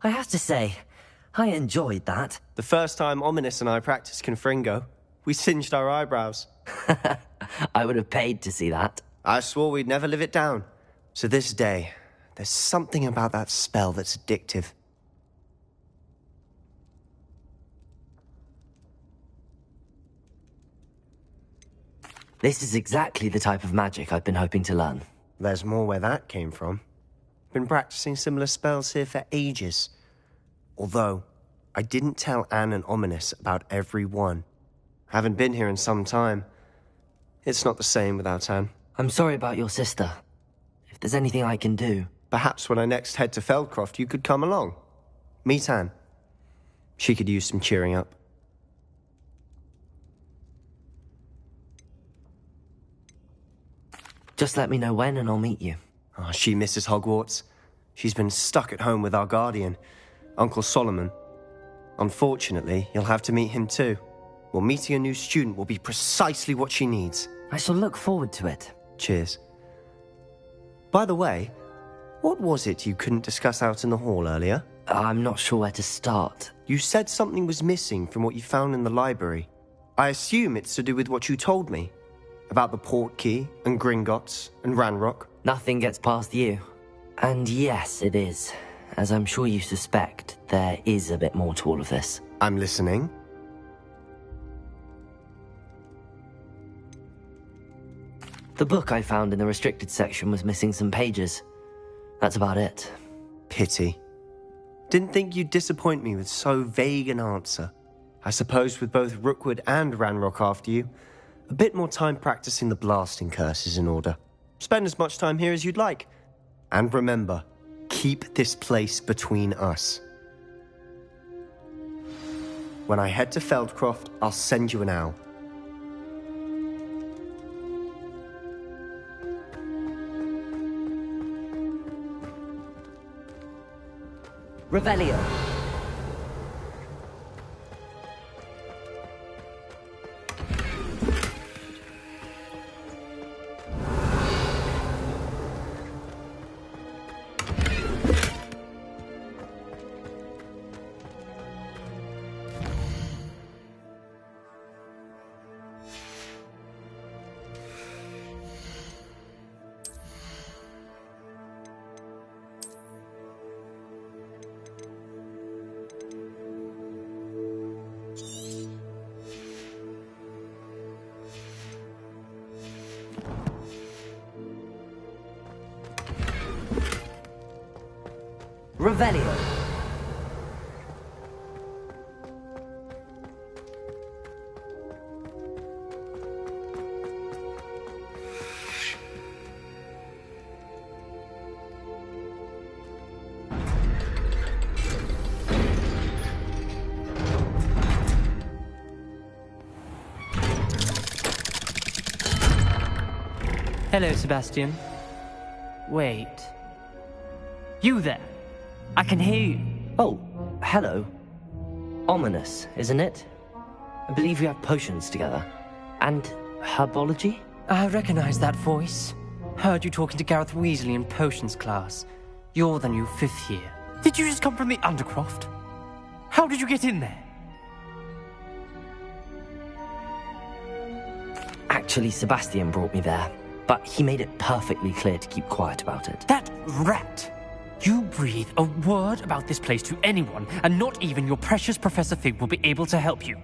I have to say, I enjoyed that. The first time Ominous and I practiced Confringo, we singed our eyebrows. I would have paid to see that. I swore we'd never live it down. To this day, there's something about that spell that's addictive. This is exactly the type of magic I've been hoping to learn. There's more where that came from. Been practicing similar spells here for ages. Although, I didn't tell Anne and Ominous about every one. Haven't been here in some time. It's not the same without Anne. I'm sorry about your sister. If there's anything I can do... Perhaps when I next head to Feldcroft, you could come along. Meet Anne. She could use some cheering up. Just let me know when and I'll meet you. Oh, she misses Hogwarts. She's been stuck at home with our guardian, Uncle Solomon. Unfortunately, you'll have to meet him too. Well, meeting a new student will be precisely what she needs. I shall look forward to it. Cheers. By the way, what was it you couldn't discuss out in the hall earlier? I'm not sure where to start. You said something was missing from what you found in the library. I assume it's to do with what you told me. About the Portkey, and Gringotts, and Ranrock. Nothing gets past you. And yes, it is. As I'm sure you suspect, there is a bit more to all of this. I'm listening. The book I found in the restricted section was missing some pages. That's about it. Pity. Didn't think you'd disappoint me with so vague an answer. I suppose with both Rookwood and Ranrock after you, a bit more time practicing the blasting curse is in order. Spend as much time here as you'd like. And remember, keep this place between us. When I head to Feldcroft, I'll send you an owl. Revelio. Revelio. Hello, Sebastian. Wait. You there? I can hear you. Oh, hello. Ominous, isn't it? I believe we have potions together. And herbology? I recognize that voice. Heard you talking to Gareth Weasley in potions class. You're the new 5th year. Did you just come from the Undercroft? How did you get in there? Actually, Sebastian brought me there. But he made it perfectly clear to keep quiet about it. That rat! You breathe a word about this place to anyone, and not even your precious Professor Fig will be able to help you.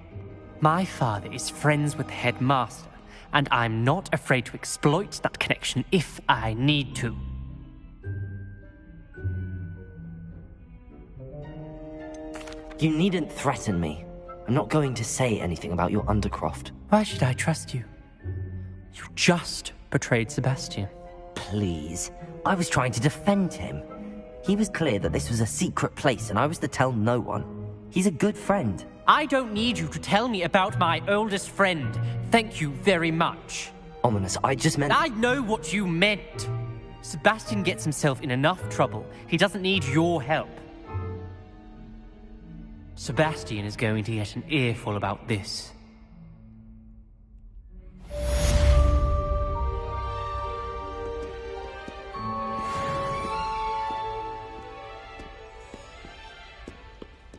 My father is friends with the headmaster, and I'm not afraid to exploit that connection if I need to. You needn't threaten me. I'm not going to say anything about your Undercroft. Why should I trust you? You just betrayed Sebastian. Please. I was trying to defend him. He was clear that this was a secret place and I was to tell no one. He's a good friend. I don't need you to tell me about my oldest friend. Thank you very much. Ominous, I just meant... I know what you meant. Sebastian gets himself in enough trouble. He doesn't need your help. Sebastian is going to get an earful about this.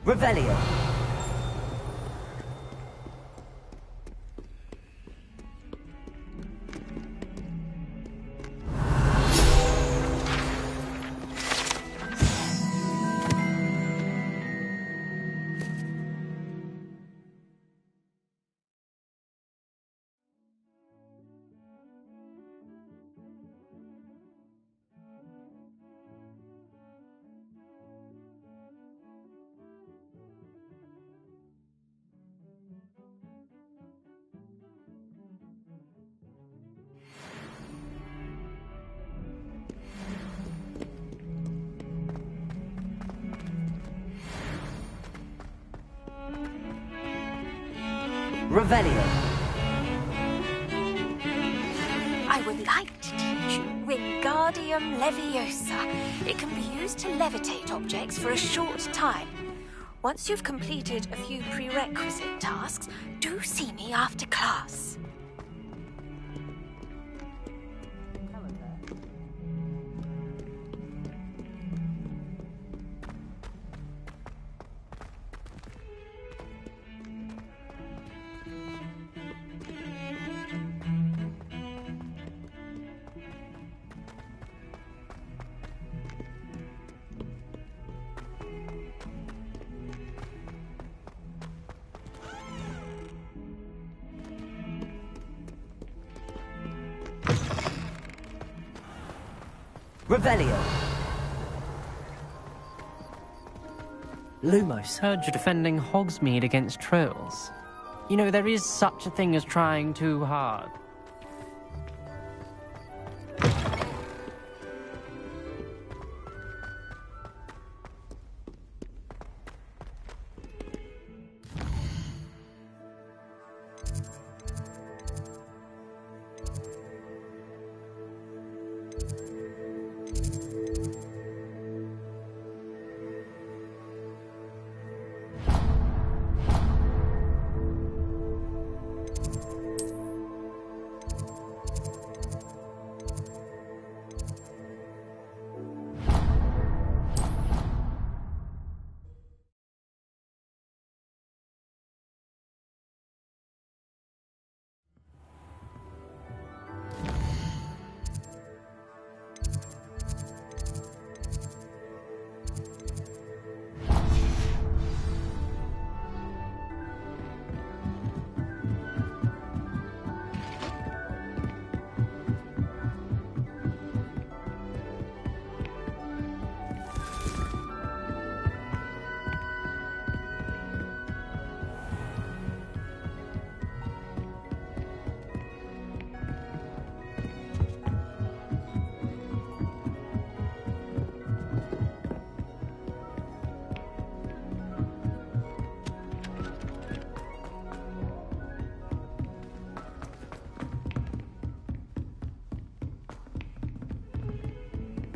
Revelio. Revelio. I would like to teach you Wingardium Leviosa. It can be used to levitate objects for a short time. Once you've completed a few prerequisite tasks, do see me after class. Revelio. Lumos. Heard you're defending Hogsmeade against trolls. You know, there is such a thing as trying too hard.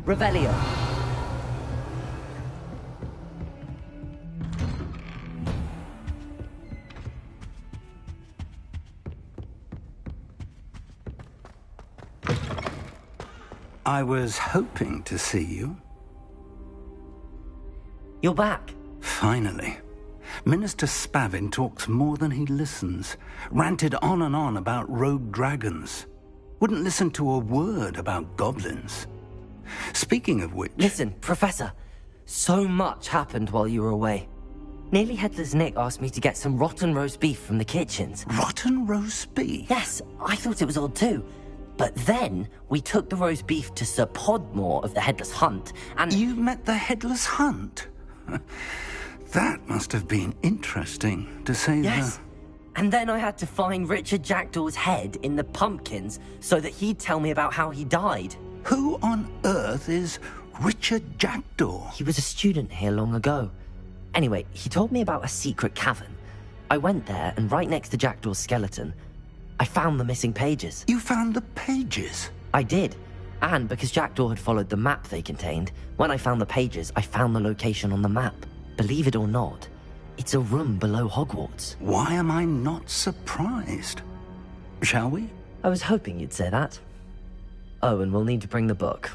Revelio. I was hoping to see you. You're back. Finally. Minister Spavin talks more than he listens. Ranted on and on about rogue dragons. Wouldn't listen to a word about goblins. Speaking of which... Listen, Professor. So much happened while you were away. Nearly Headless Nick asked me to get some rotten roast beef from the kitchens. Rotten roast beef? Yes, I thought it was odd too. But then we took the roast beef to Sir Podmore of the Headless Hunt, and... You met the Headless Hunt? That must have been interesting, to say Yes. And then I had to find Richard Jackdaw's head in the pumpkins so that he'd tell me about how he died. Who on earth is Richard Jackdaw? He was a student here long ago. Anyway, he told me about a secret cavern. I went there, and right next to Jackdaw's skeleton, I found the missing pages. You found the pages? I did. And because Jackdaw had followed the map they contained, when I found the pages, I found the location on the map. Believe it or not, it's a room below Hogwarts. Why am I not surprised? Shall we? I was hoping you'd say that. Oh, and we'll need to bring the book.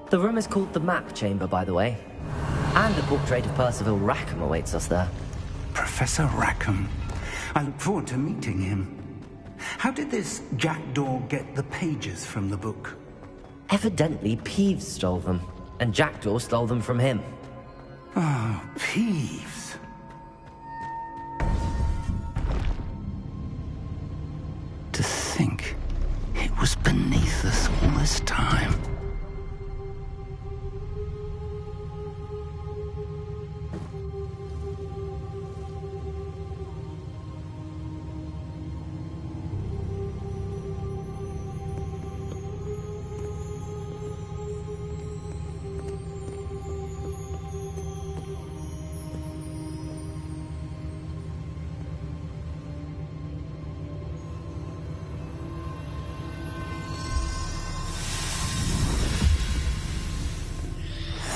The room is called the Map Chamber, by the way. And a portrait of Percival Rackham awaits us there. Professor Rackham. I look forward to meeting him. How did this jackdaw get the pages from the book? Evidently, Peeves stole them, and Jackdaw stole them from him. Oh, Peeves. To think it was beneath us all this time.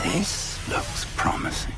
This looks promising.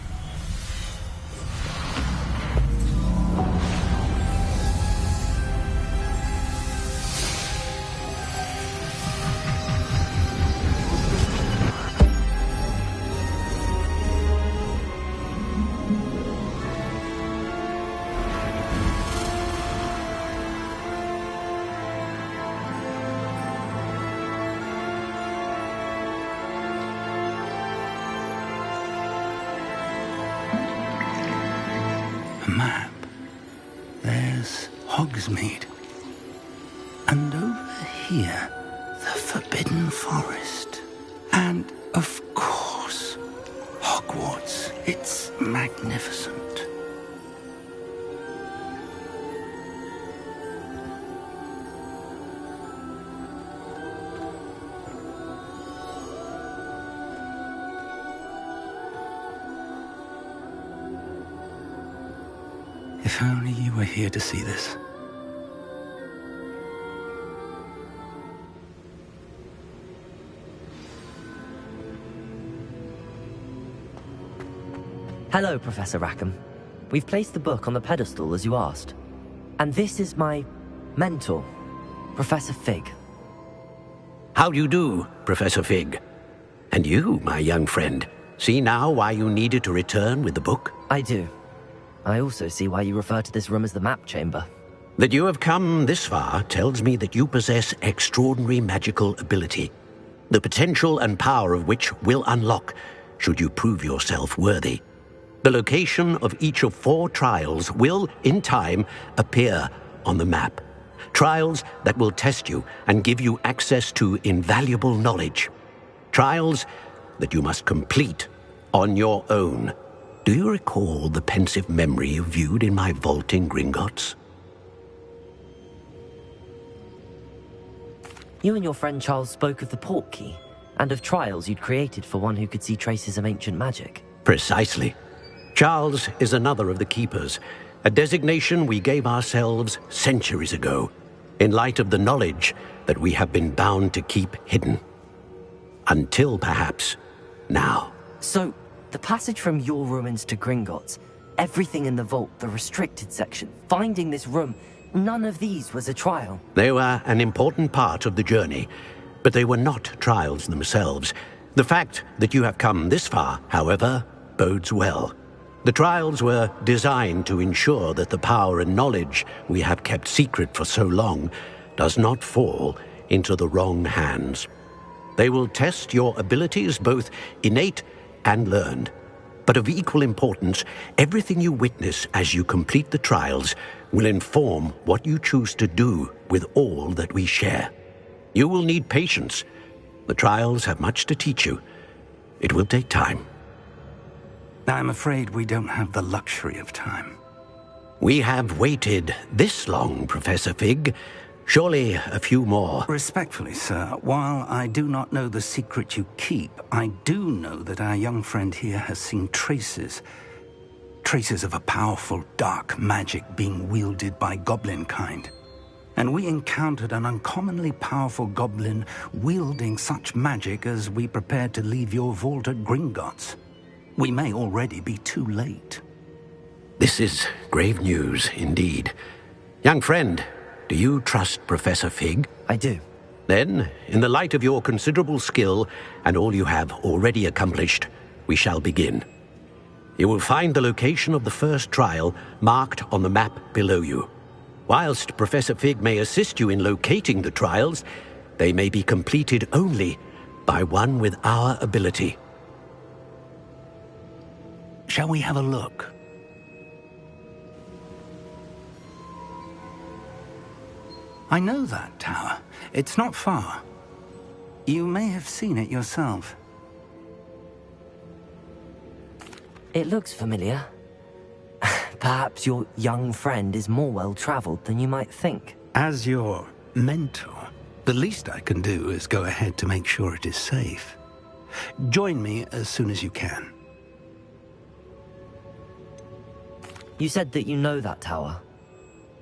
Map. There's Hogsmeade. And over here, the Forbidden Forest. And, of course, Hogwarts. It's magnificent. If only you were here to see this. Hello, Professor Rackham. We've placed the book on the pedestal as you asked. And this is my mentor, Professor Fig. How do you do, Professor Fig? And you, my young friend, see now why you needed to return with the book? I do. I also see why you refer to this room as the Map Chamber. That you have come this far tells me that you possess extraordinary magical ability, the potential and power of which will unlock should you prove yourself worthy. The location of each of 4 trials will, in time, appear on the map. Trials that will test you and give you access to invaluable knowledge. Trials that you must complete on your own. Do you recall the pensive memory you viewed in my vault in Gringotts? You and your friend Charles spoke of the portkey, and of trials you'd created for one who could see traces of ancient magic. Precisely. Charles is another of the Keepers, a designation we gave ourselves centuries ago, in light of the knowledge that we have been bound to keep hidden. Until, perhaps, now. So, the passage from your ruins to Gringotts, everything in the vault, the restricted section, finding this room, none of these was a trial. They were an important part of the journey, but they were not trials themselves. The fact that you have come this far, however, bodes well. The trials were designed to ensure that the power and knowledge we have kept secret for so long does not fall into the wrong hands. They will test your abilities, both innate and learned. But of equal importance, everything you witness as you complete the trials will inform what you choose to do with all that we share. You will need patience. The trials have much to teach you. It will take time. I'm afraid we don't have the luxury of time. We have waited this long, Professor Fig. Surely a few more. Respectfully, sir, while I do not know the secret you keep, I do know that our young friend here has seen traces of a powerful dark magic being wielded by goblin kind. And we encountered an uncommonly powerful goblin wielding such magic as we prepared to leave your vault at Gringotts. We may already be too late. This is grave news indeed. Young friend, do you trust Professor Fig? I do. Then, in the light of your considerable skill and all you have already accomplished, we shall begin. You will find the location of the first trial marked on the map below you. Whilst Professor Fig may assist you in locating the trials, they may be completed only by one with our ability. Shall we have a look? I know that tower. It's not far. You may have seen it yourself. It looks familiar. Perhaps your young friend is more well-traveled than you might think. As your mentor, the least I can do is go ahead to make sure it is safe. Join me as soon as you can. You said that you know that tower.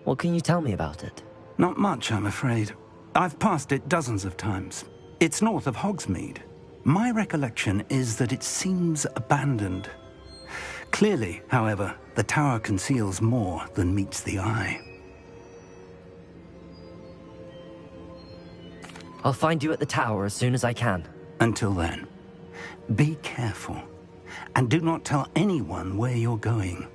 What can you tell me about it? Not much, I'm afraid. I've passed it dozens of times. It's north of Hogsmeade. My recollection is that it seems abandoned. Clearly, however, the tower conceals more than meets the eye. I'll find you at the tower as soon as I can. Until then, be careful, and do not tell anyone where you're going.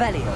Revelio.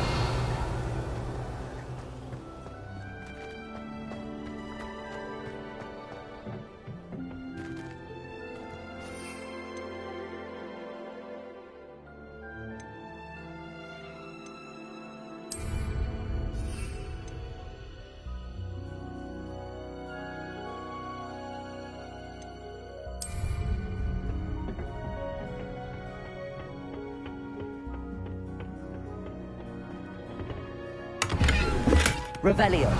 Revelio.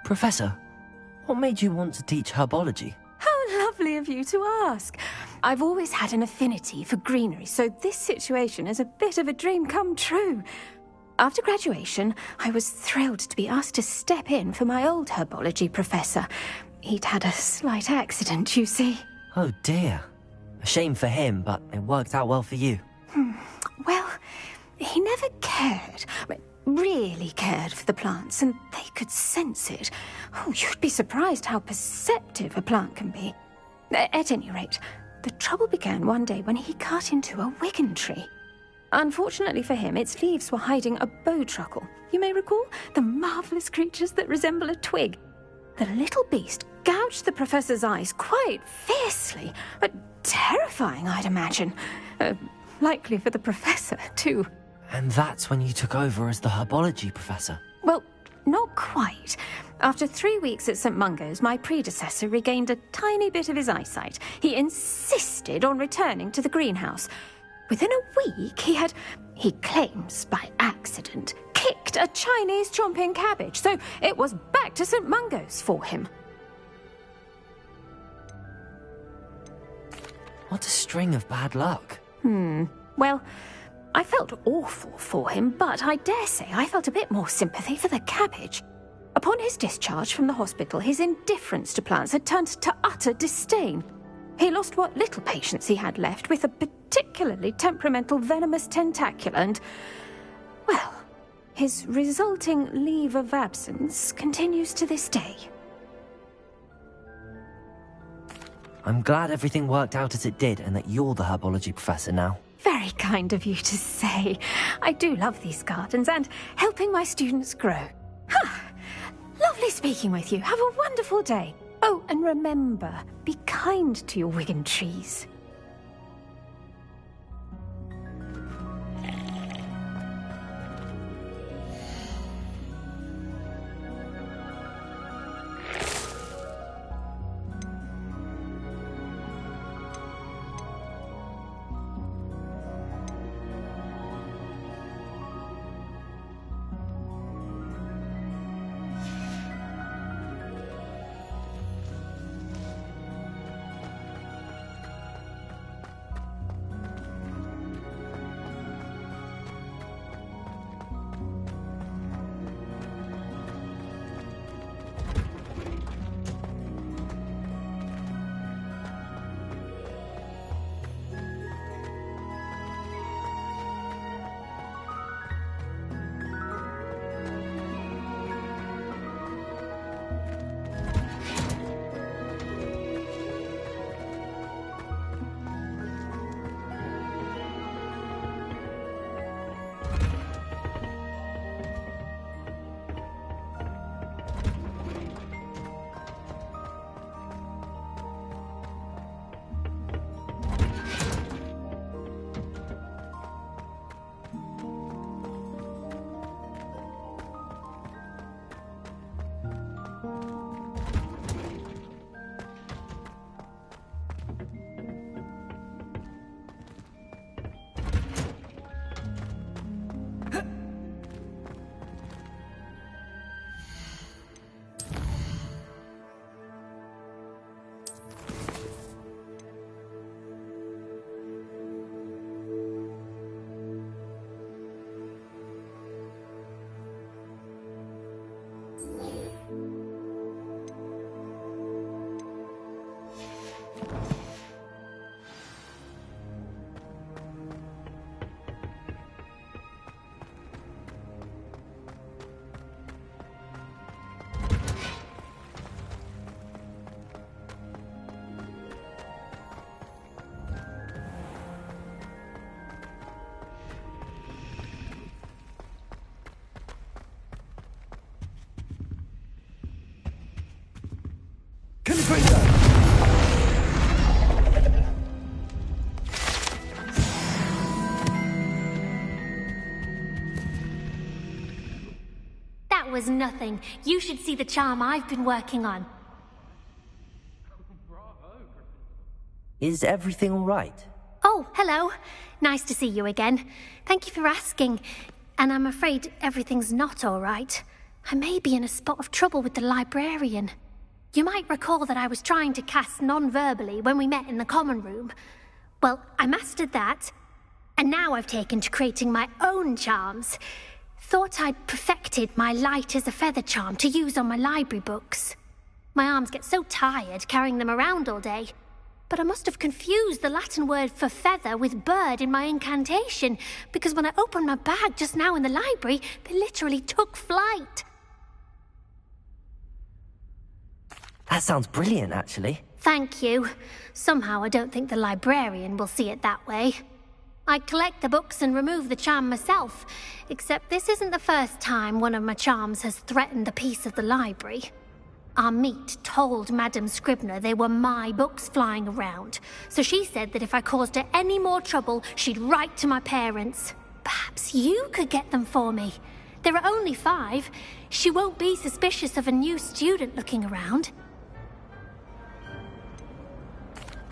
Professor, what made you want to teach herbology? How lovely of you to ask. I've always had an affinity for greenery, so this situation is a bit of a dream come true. After graduation, I was thrilled to be asked to step in for my old herbology professor. He'd had a slight accident, you see. Oh dear. A shame for him, but it worked out well for you. Well, he never cared. Really cared for the plants, and they could sense it. Oh, you'd be surprised how perceptive a plant can be. At any rate, the trouble began one day when he cut into a wigan tree. Unfortunately for him, its leaves were hiding a bowtruckle. You may recall the marvellous creatures that resemble a twig. The little beast gouged the professor's eyes quite fiercely, but terrifying, I'd imagine. Likely for the professor, too. And that's when you took over as the herbology professor? Well, not quite. After 3 weeks at St. Mungo's, my predecessor regained a tiny bit of his eyesight. He insisted on returning to the greenhouse. Within a week, he claims by accident, kicked a Chinese chomping cabbage, so it was back to St. Mungo's for him. What a string of bad luck. Well, I felt awful for him, but I dare say I felt a bit more sympathy for the cabbage. Upon his discharge from the hospital, his indifference to plants had turned to utter disdain. He lost what little patience he had left with a particularly temperamental venomous tentacula and, well, his resulting leave of absence continues to this day. I'm glad everything worked out as it did and that you're the herbology professor now. Very kind of you to say. I do love these gardens and helping my students grow. Lovely speaking with you. Have a wonderful day. Oh, and remember, be kind to your wigan trees. was nothing. You should see the charm I've been working on. Is everything all right? Oh, hello. Nice to see you again. Thank you for asking. And I'm afraid everything's not all right. I may be in a spot of trouble with the librarian. You might recall that I was trying to cast non-verbally when we met in the common room. Well, I mastered that, and now I've taken to creating my own charms. Thought I'd perfected my light as a feather charm to use on my library books. My arms get so tired carrying them around all day. But I must have confused the Latin word for feather with bird in my incantation, because when I opened my bag just now in the library, they literally took flight. That sounds brilliant, actually. Thank you. Somehow I don't think the librarian will see it that way. I collect the books and remove the charm myself, except this isn't the first time one of my charms has threatened the peace of the library. Our meet told Madame Scribner they were my books flying around, so she said that if I caused her any more trouble, she'd write to my parents. Perhaps you could get them for me. There are only 5. She won't be suspicious of a new student looking around.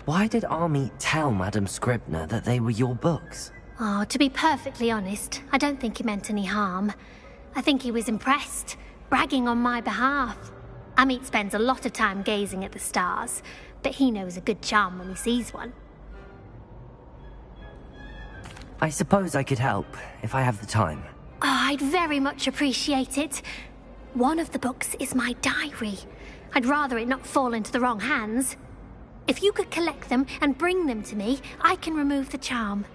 Why did Army tell Madame Scribner that they were your books? Oh, to be perfectly honest, I don't think he meant any harm. I think he was impressed, bragging on my behalf. Amit spends a lot of time gazing at the stars, but he knows a good charm when he sees one. I suppose I could help, if I have the time. Oh, I'd very much appreciate it. One of the books is my diary. I'd rather it not fall into the wrong hands. If you could collect them and bring them to me, I can remove the charm.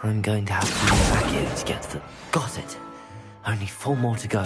I'm going to have to move back here to get to the... Got it. Only 4 more to go.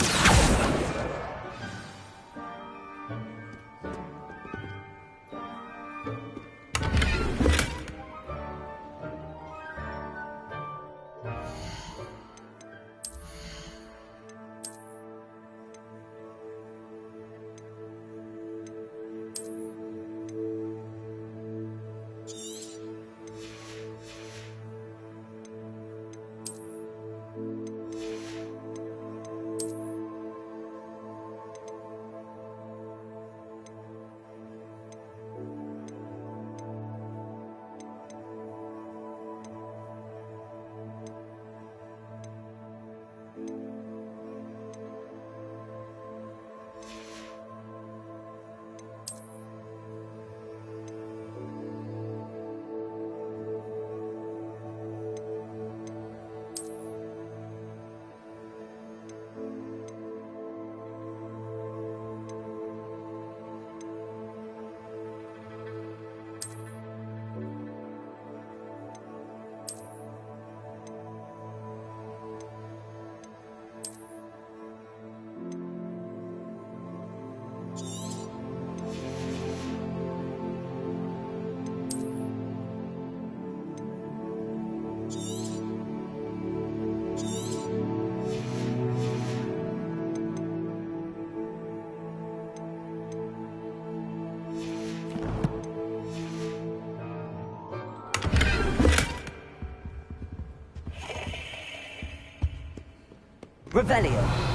Revelio.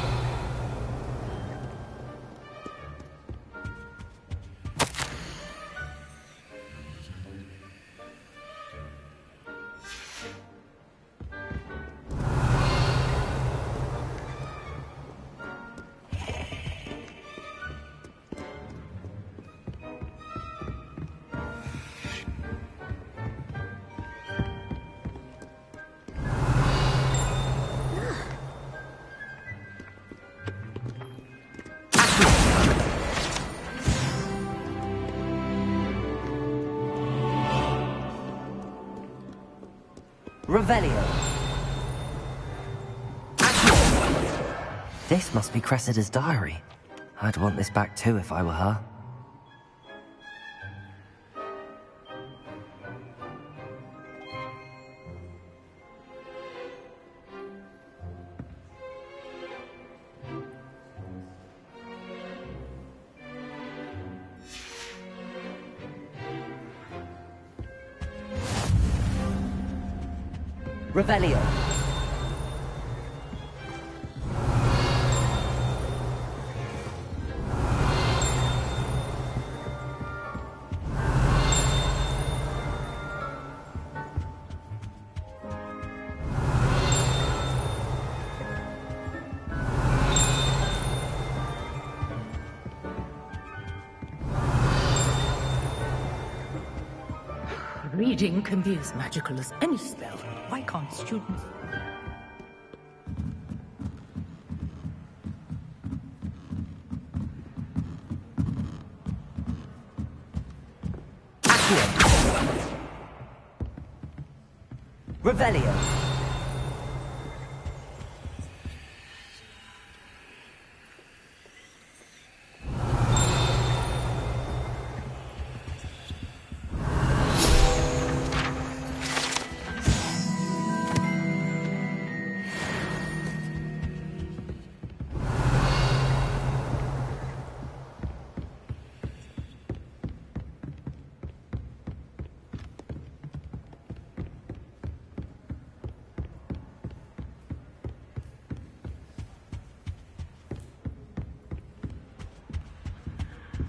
Revelio. This must be Cressida's diary. I'd want this back too if I were her. Revelio. Reading can be as magical as any spell. Why can't students? Revelio.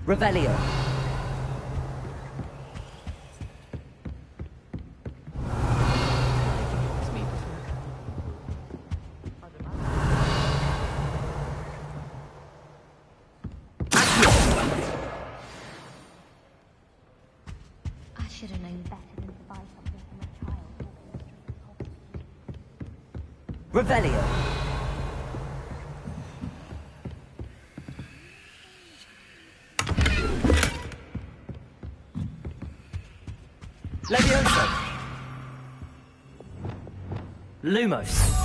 Revelio. I should have known better than to buy something from a child. Revelio. Levioso. Lumos.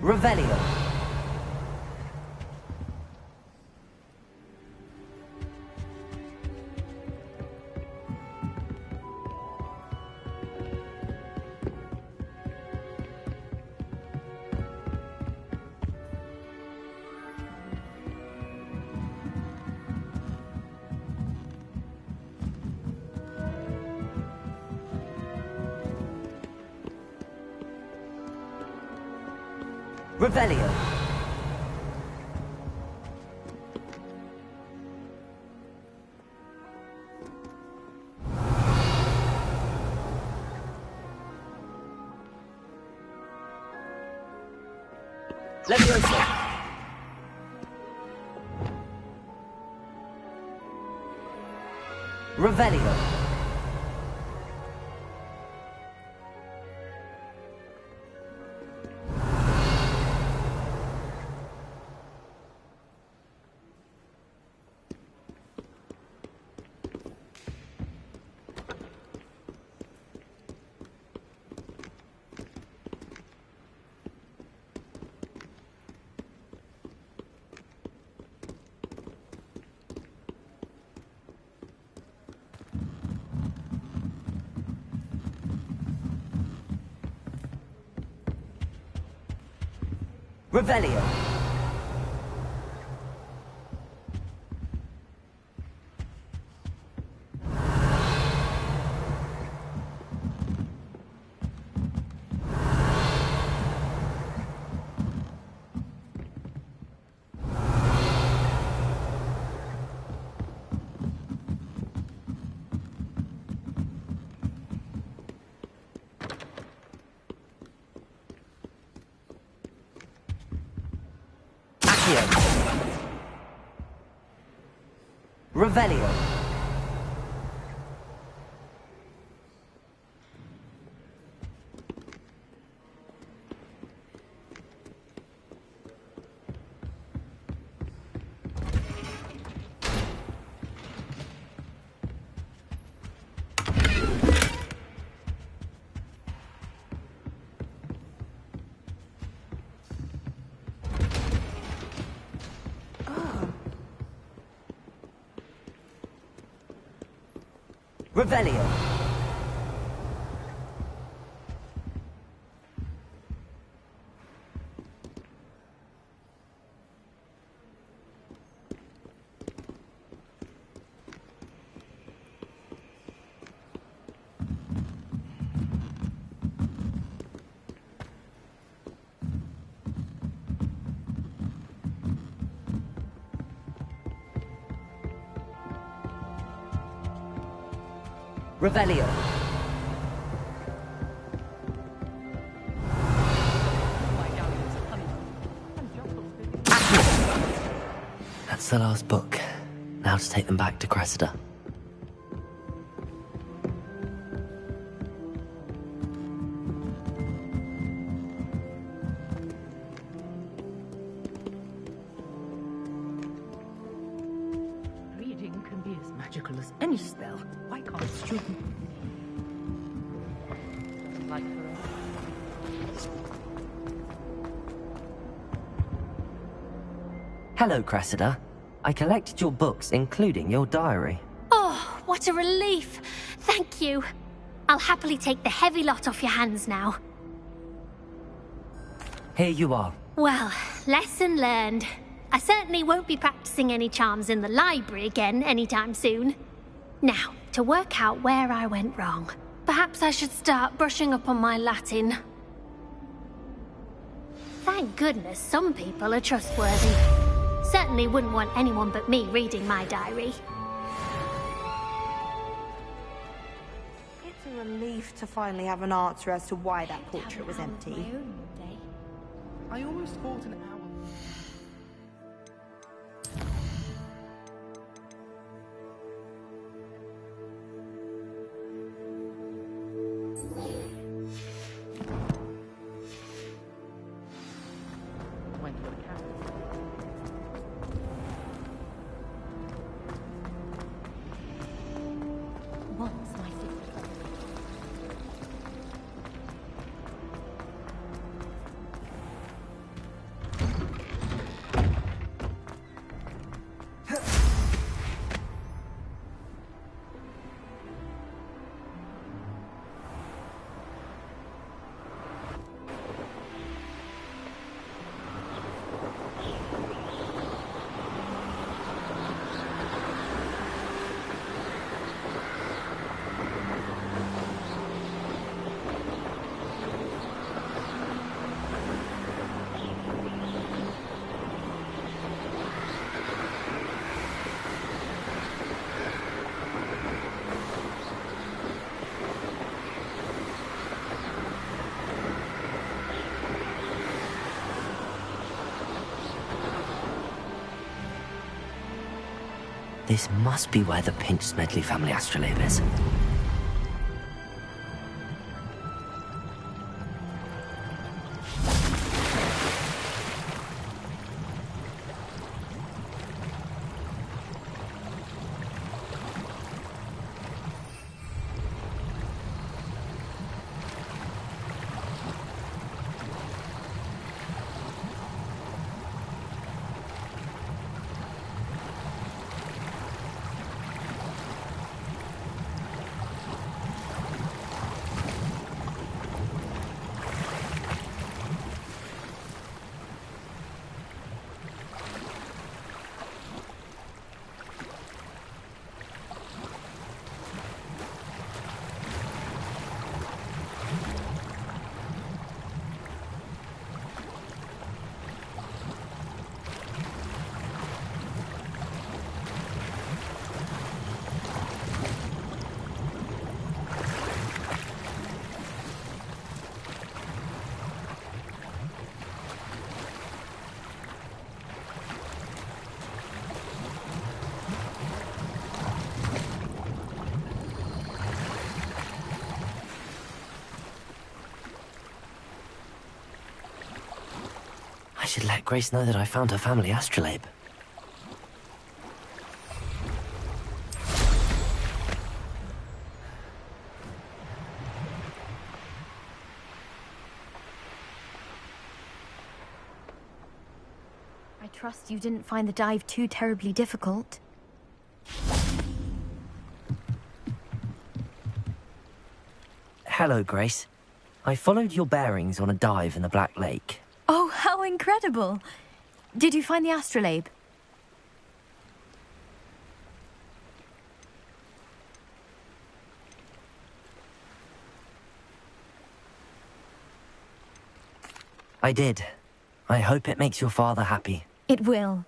Revelio. Revelio. Levioso. Revelio. Revelio. Revelio. Revelio. Revelio. That's the last book. Now to take them back to Cressida. Reading can be as magical as any spell. Why can't students... Like Hello, Cressida. I collected your books, including your diary. Oh, what a relief. Thank you. I'll happily take the heavy lot off your hands now. Here you are. Well, lesson learned. I certainly won't be practicing any charms in the library again anytime soon. Now, to work out where I went wrong. Perhaps I should start brushing up on my Latin. Thank goodness some people are trustworthy. Certainly wouldn't want anyone but me reading my diary. It's a relief to finally have an answer as to why that portrait was empty. I almost thought an hour. This must be where the Pinch Smedley family astrolabe is. I should let Grace know that I found her family astrolabe. I trust you didn't find the dive too terribly difficult. Hello, Grace. I followed your bearings on a dive in the Black Lake. Oh, how incredible! Did you find the astrolabe? I did. I hope it makes your father happy. It will.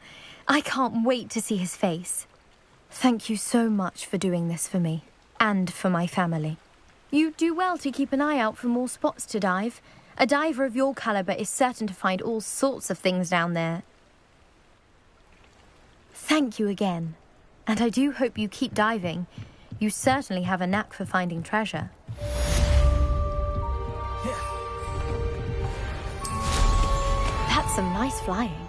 I can't wait to see his face. Thank you so much for doing this for me, and for my family. You do well to keep an eye out for more spots to dive. A diver of your caliber is certain to find all sorts of things down there. Thank you again. And I do hope you keep diving. You certainly have a knack for finding treasure. That's some nice flying.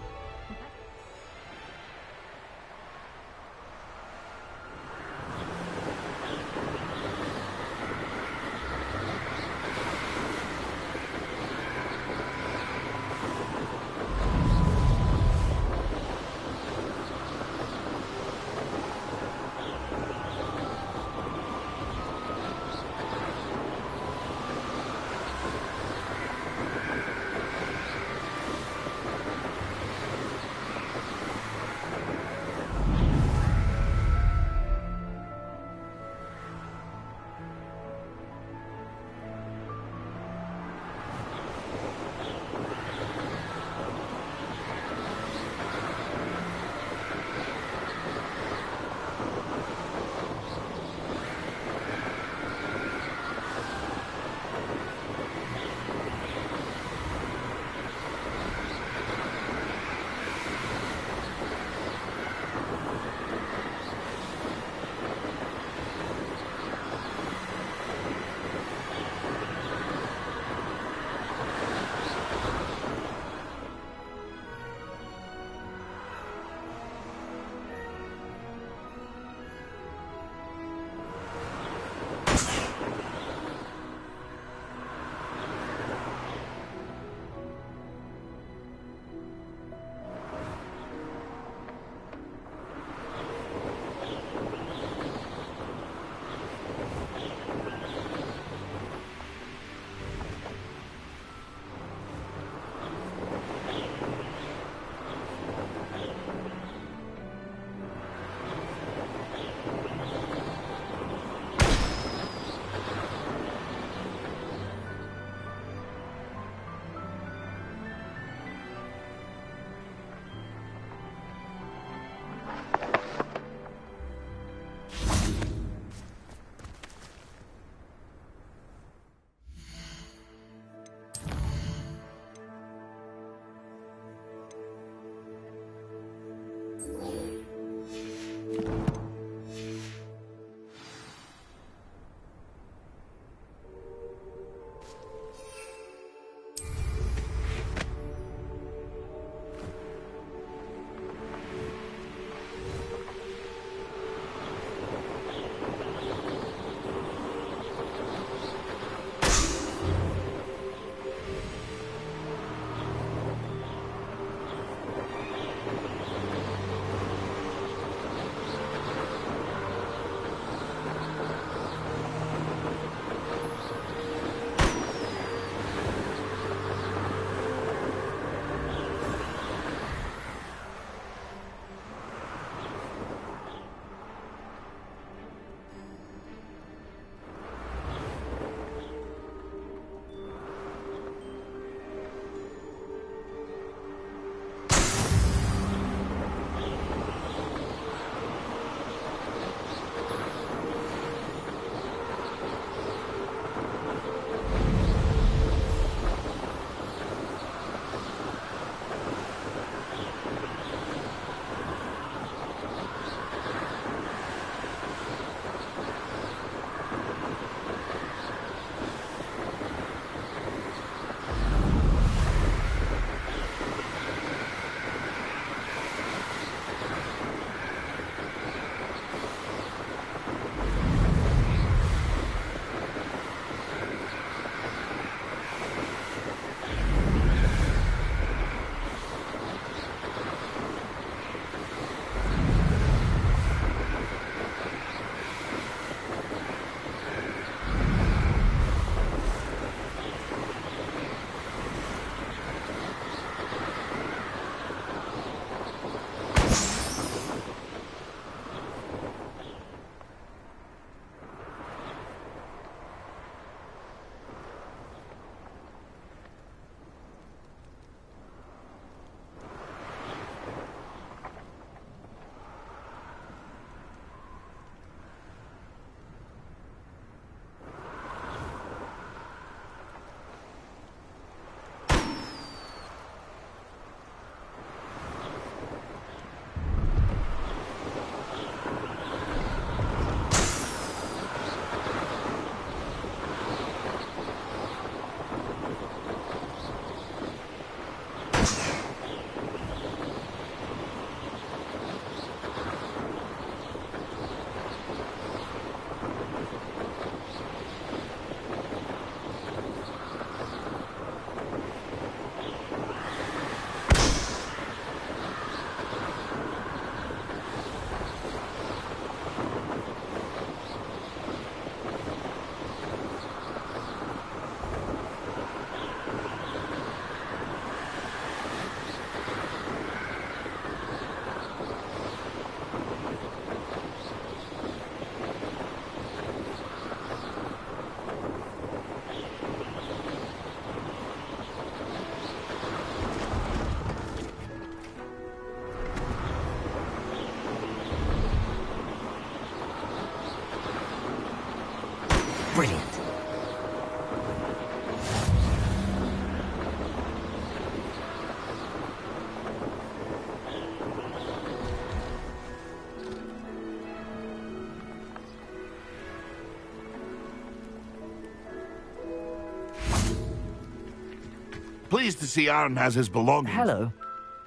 Pleased to see Aaron has his belongings. Hello.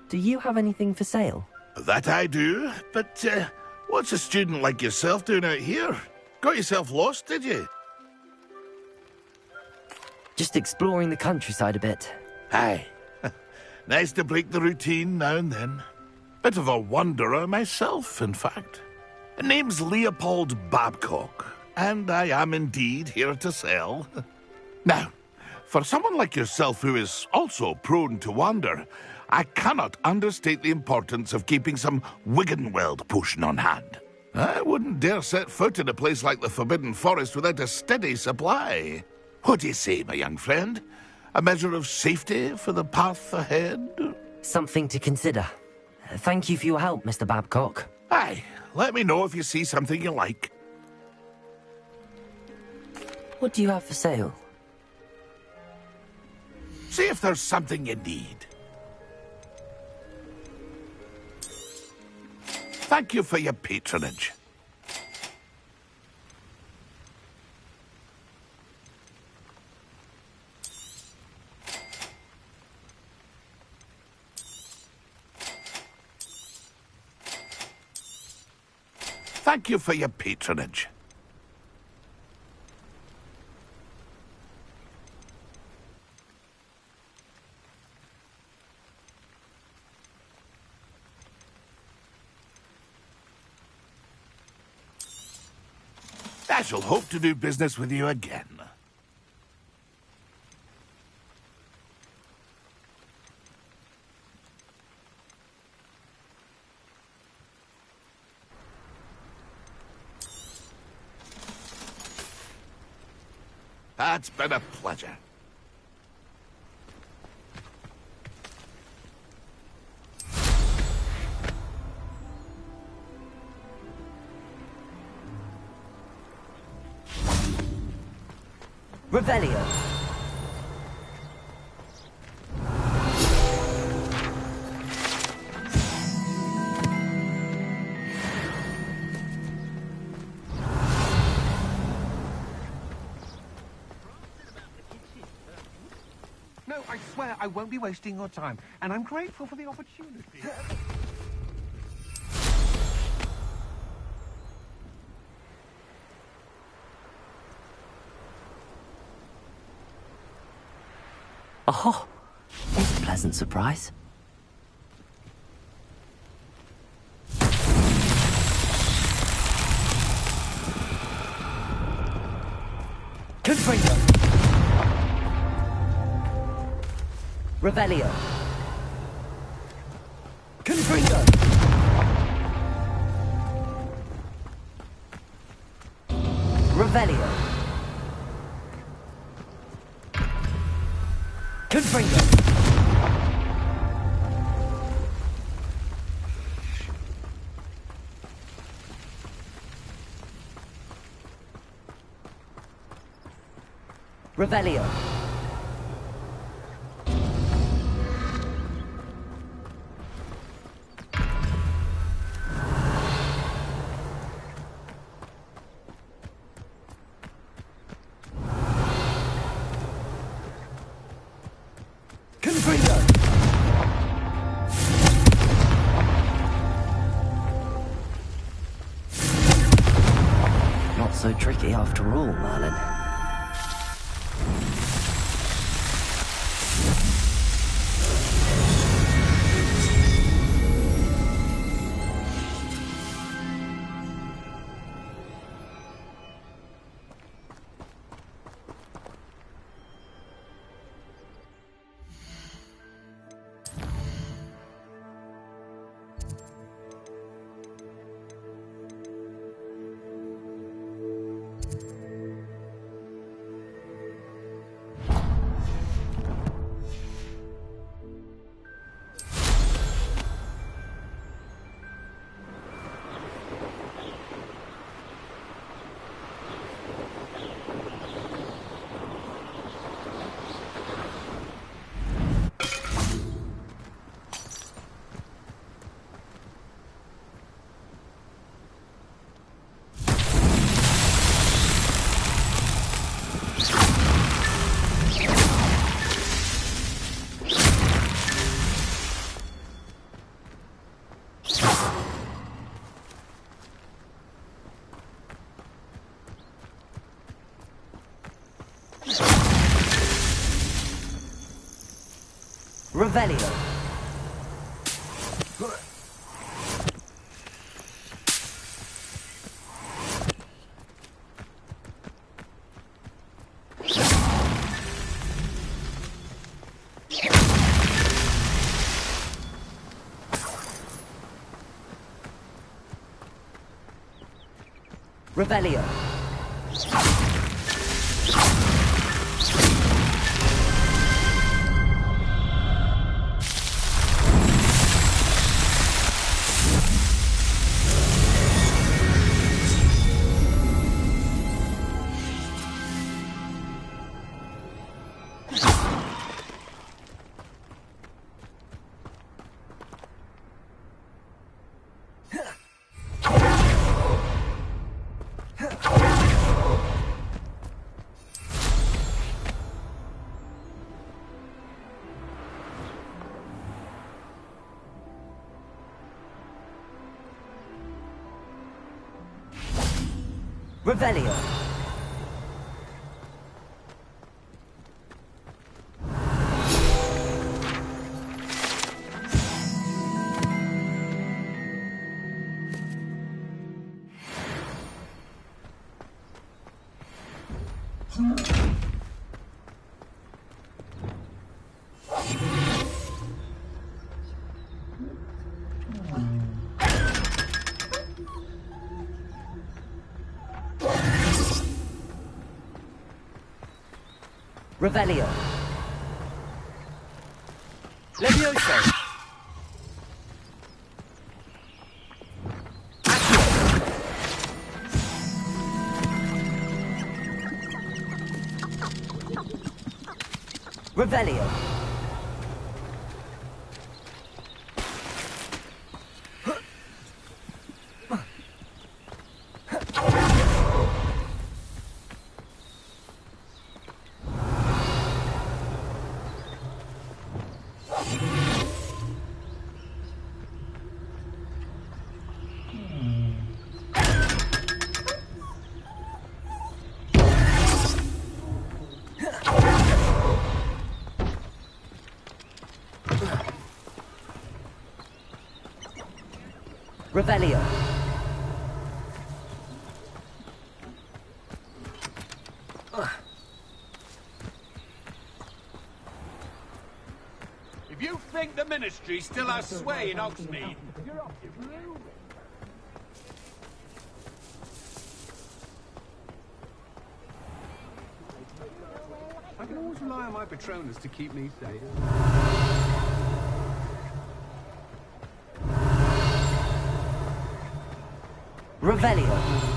Do you have anything for sale? That I do, but what's a student like yourself doing out here? Got yourself lost, did you? Just exploring the countryside a bit. Aye. Nice to break the routine now and then. Bit of a wanderer myself, in fact. Name's Leopold Babcock, and I am indeed here to sell. Now, for someone like yourself who is also prone to wander, I cannot understate the importance of keeping some Wiggenweld potion on hand. I wouldn't dare set foot in a place like the Forbidden Forest without a steady supply. What do you say, my young friend? A measure of safety for the path ahead? Something to consider. Thank you for your help, Mr. Babcock. Aye, let me know if you see something you like. What do you have for sale? See if there's something you need. Thank you for your patronage. Thank you for your patronage. I shall hope to do business with you again. It's been a pleasure. Revelio. No, I swear I won't be wasting your time, and I'm grateful for the opportunity. Oh, it's a pleasant surprise. Confringo. Revelio. Confringo. Revelio. Confringo. Revelio. Confringo. Not so tricky after all, Merlin. Revelio. Revelio. Revelio. Revelio. Levioso. Revelio. Revelio. If you think the Ministry still has sway in Hogsmeade, you're off your blue. I can always rely on my Patronus to keep me safe. Revelio.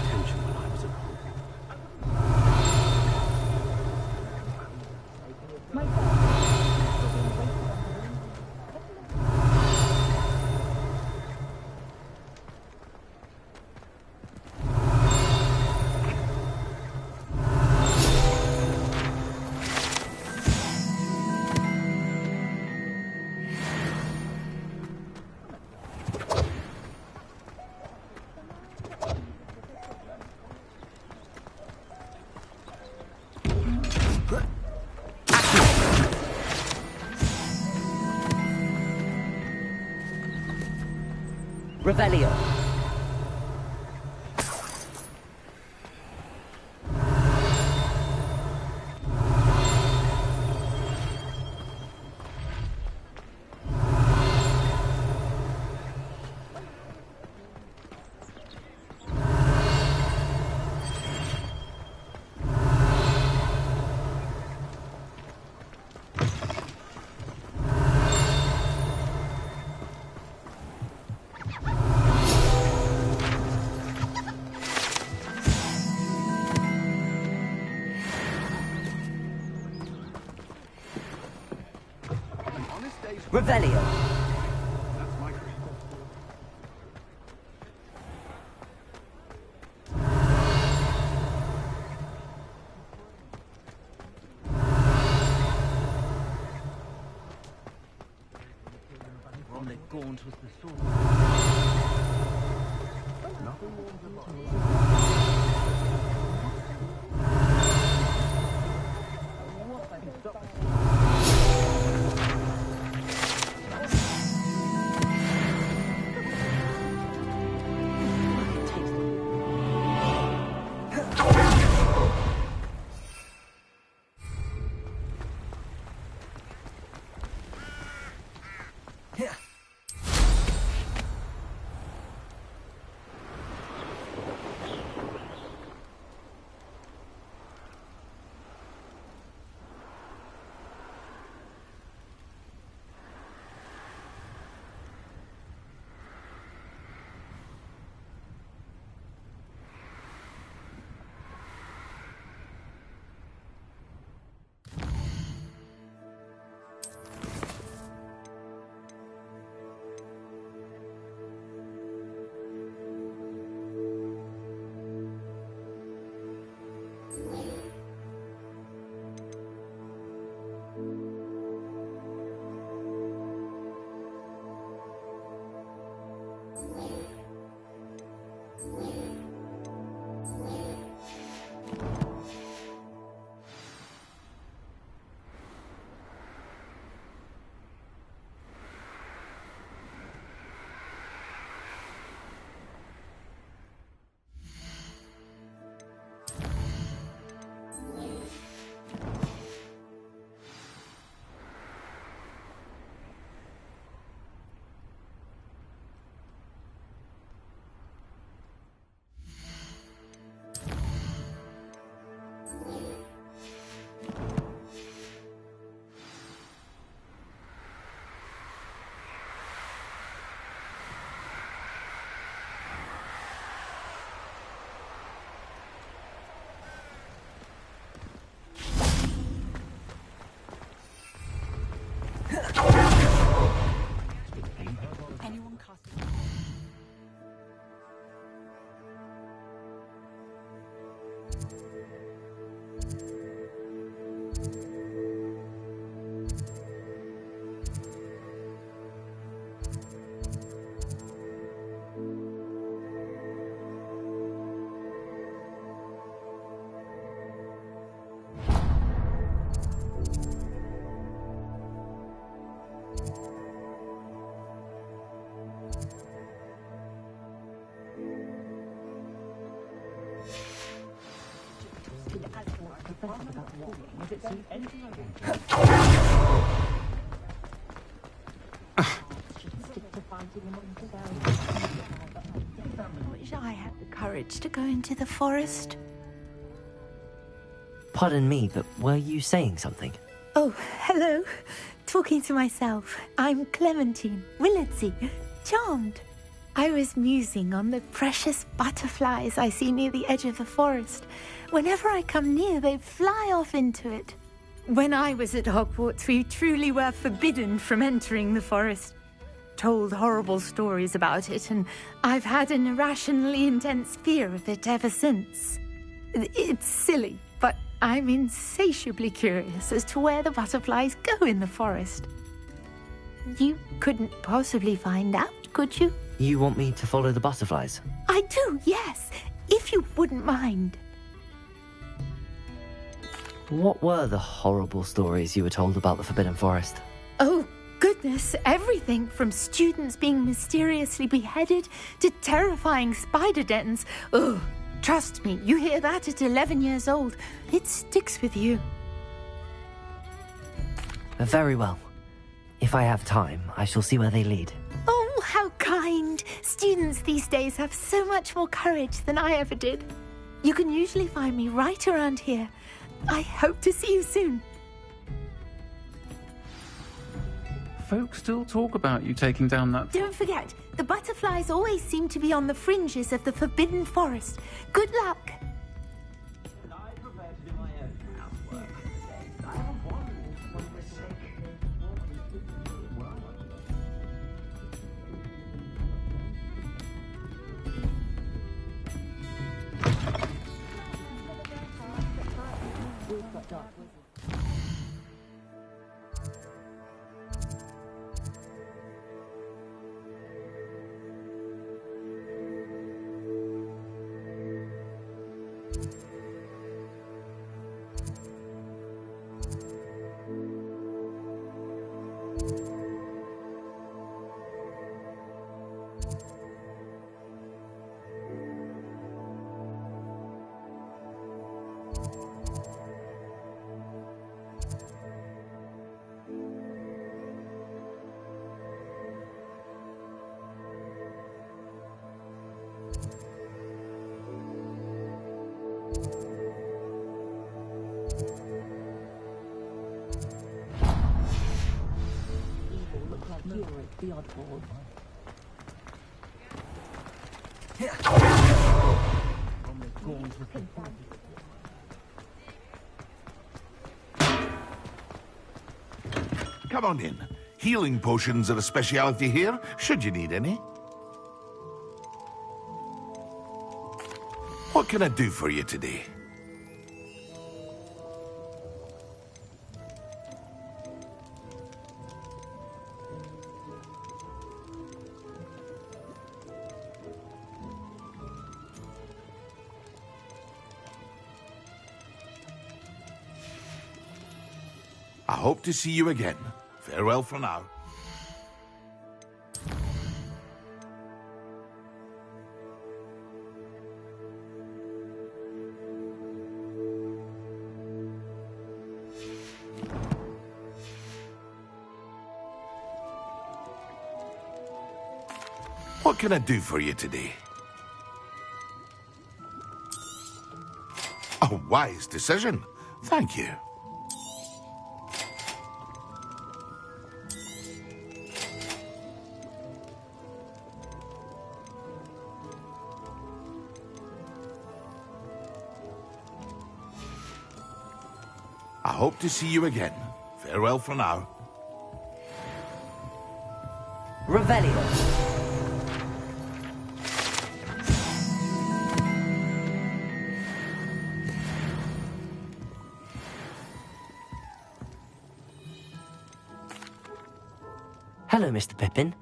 Revelio. Revelio. That's my creed. From the gaunt was the sword. Nothing warms the body. I wish I had the courage to go into the forest. Pardon me, but were you saying something? Oh, hello. Talking to myself. I'm Clementine Willardsey. Charmed. I was musing on the precious butterflies I see near the edge of the forest. Whenever I come near, they fly off into it. When I was at Hogwarts, we truly were forbidden from entering the forest. Told horrible stories about it, and I've had an irrationally intense fear of it ever since. It's silly, but I'm insatiably curious as to where the butterflies go in the forest. You couldn't possibly find out, could you? You want me to follow the butterflies? I do, yes, if you wouldn't mind. What were the horrible stories you were told about the Forbidden Forest? Oh, goodness, everything from students being mysteriously beheaded to terrifying spider dens. Oh, trust me, you hear that at 11 years old. It sticks with you. Very well. If I have time, I shall see where they lead. Oh, how kind. Students these days have so much more courage than I ever did. You can usually find me right around here. I hope to see you soon. Folks still talk about you taking down that... Don't forget, the butterflies always seem to be on the fringes of the Forbidden Forest. Good luck. Come on in. Healing potions are a speciality here, should you need any. What can I do for you today? I hope to see you again. Farewell for now. What can I do for you today? A wise decision. Thank you. I hope to see you again. Farewell for now. Revelio. Hello, Mr. Pippin.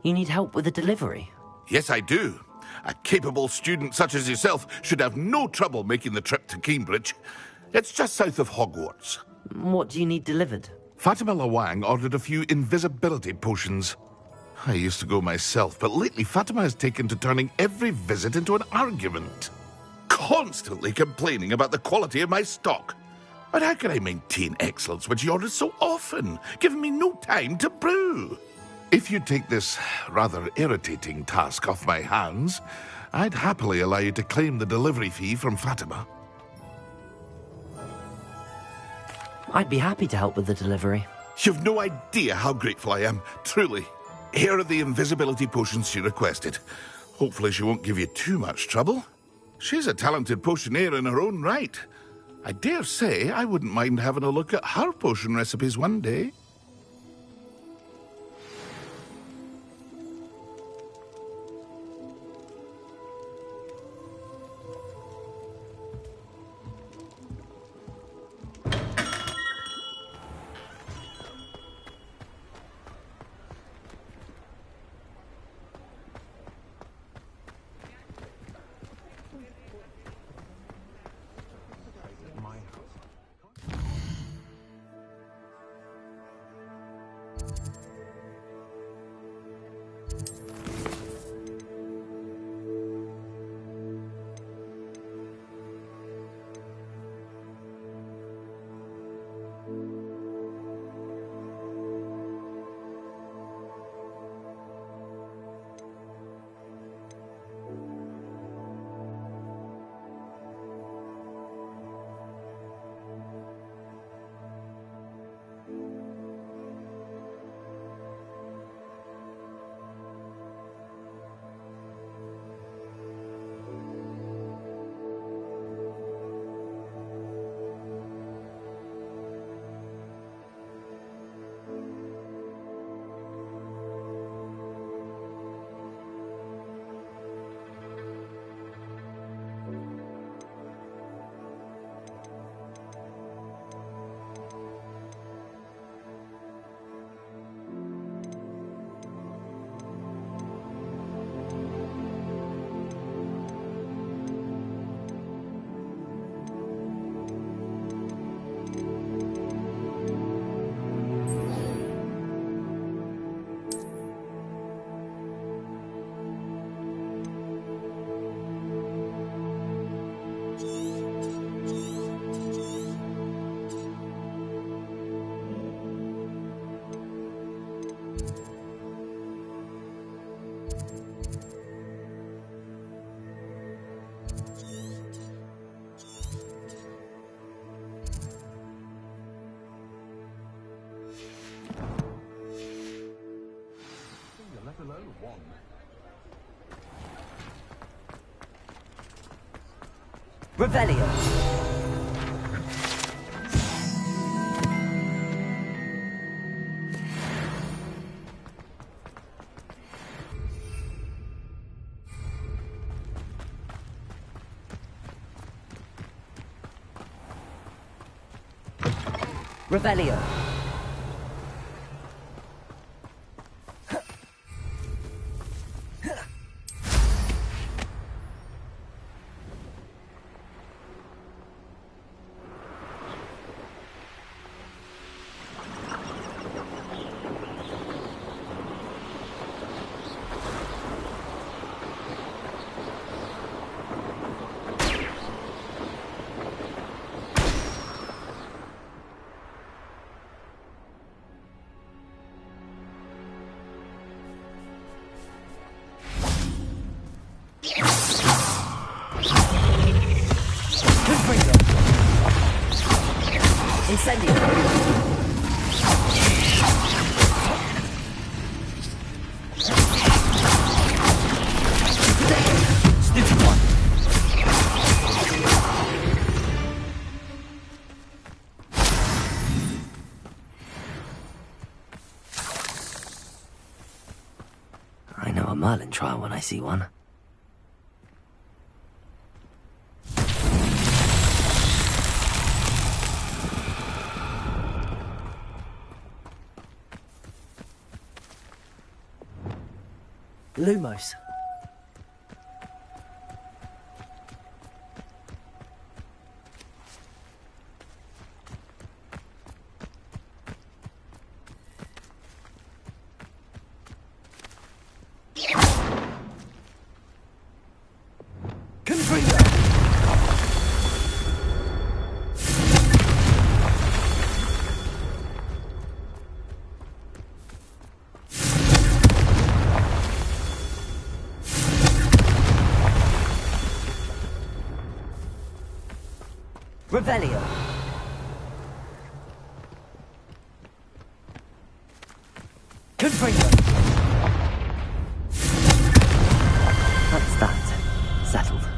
You need help with a delivery? Yes, I do. A capable student such as yourself should have no trouble making the trip to Cambridge. It's just south of Hogwarts. What do you need delivered? Fatima Lawang ordered a few invisibility potions. I used to go myself, but lately Fatima has taken to turning every visit into an argument. Constantly complaining about the quality of my stock. But how can I maintain excellence when she orders so often, giving me no time to brew? If you take this rather irritating task off my hands, I'd happily allow you to claim the delivery fee from Fatima. I'd be happy to help with the delivery. You've no idea how grateful I am, truly. Here are the invisibility potions she requested. Hopefully she won't give you too much trouble. She's a talented potioneer in her own right. I dare say I wouldn't mind having a look at her potion recipes one day. Revelio. Revelio. Incendio. Sniffy one. I know a Merlin trial when I see one. Lumos. Confringo. Revelio. Confringo. That's that. Settled.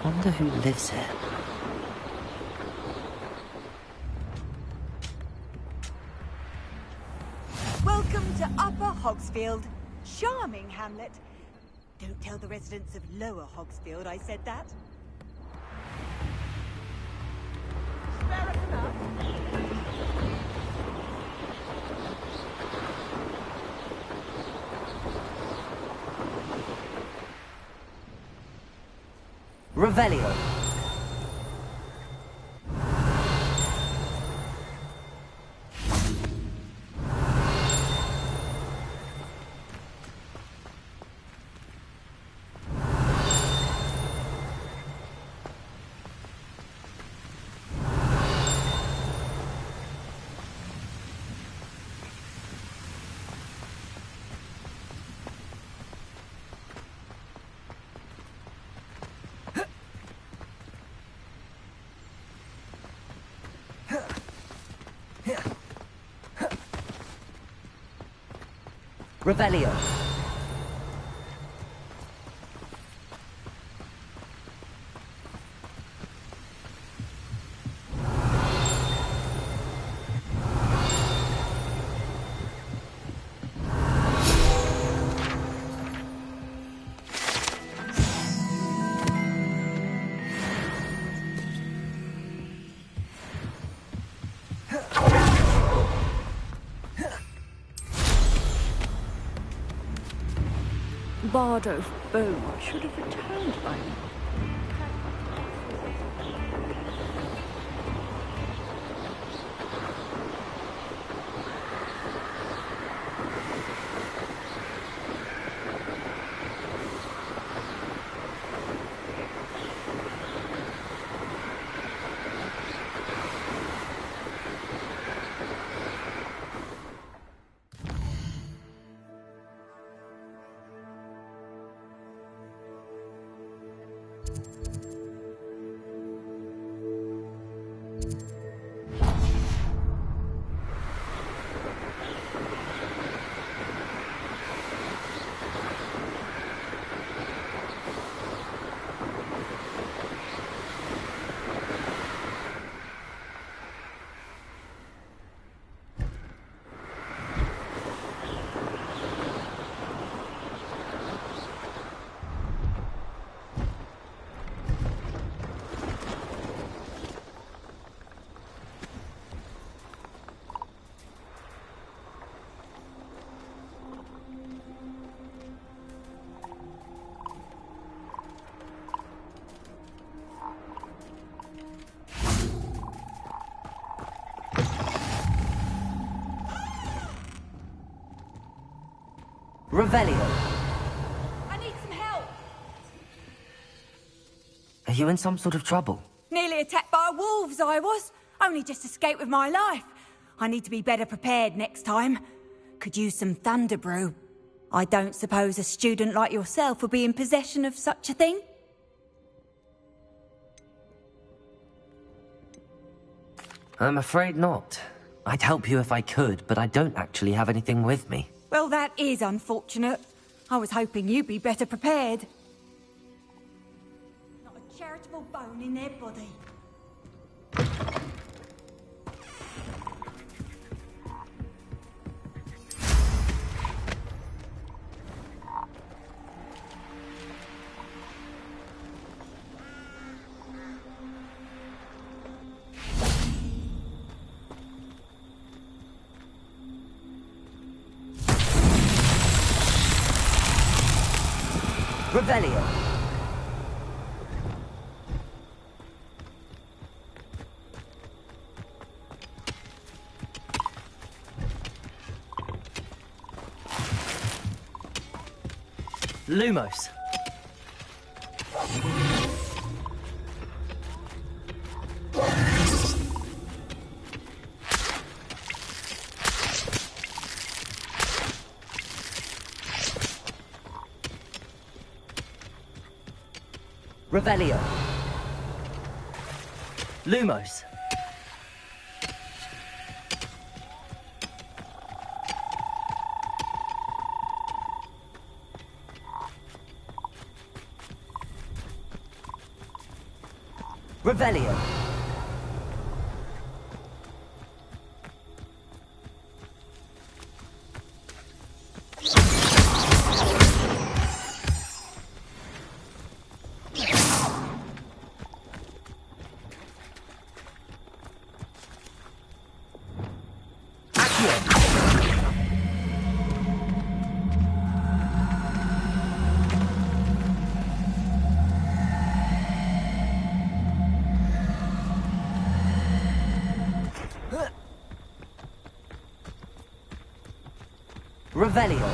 Wonder who lives here. Welcome to Upper Hogsfield. Charming hamlet. Don't tell the residents of Lower Hogsfield I said that. Spare us enough? Revelio. Revelio. Bardo's bow should have returned by now. Revelio. I need some help. Are you in some sort of trouble? Nearly attacked by wolves, I was. Only just escaped with my life. I need to be better prepared next time. Could use some thunder brew. I don't suppose a student like yourself would be in possession of such a thing? I'm afraid not. I'd help you if I could, but I don't actually have anything with me. Well, that is unfortunate. I was hoping you'd be better prepared. Not a charitable bone in their body. Revelio. Lumos. Revelio. Lumos. Revelio. Revelio.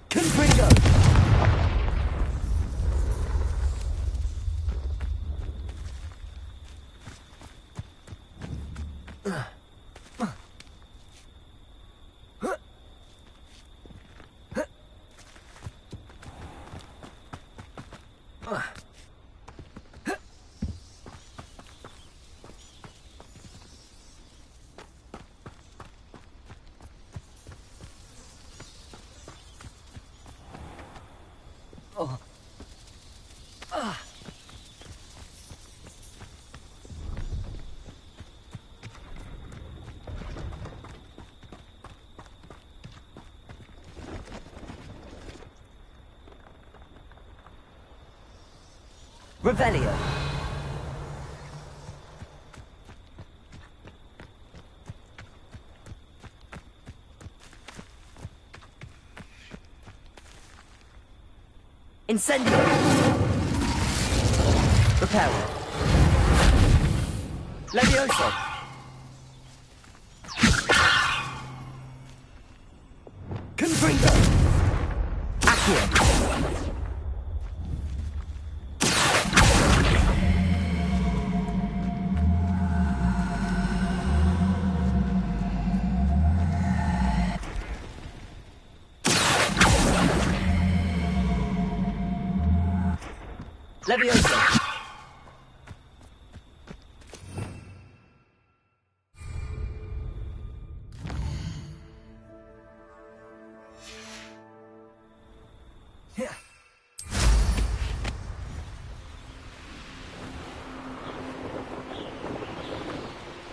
Confringo. Revelio. Incendio. Reparo. Levioso. Confringo. Accio. Levioso.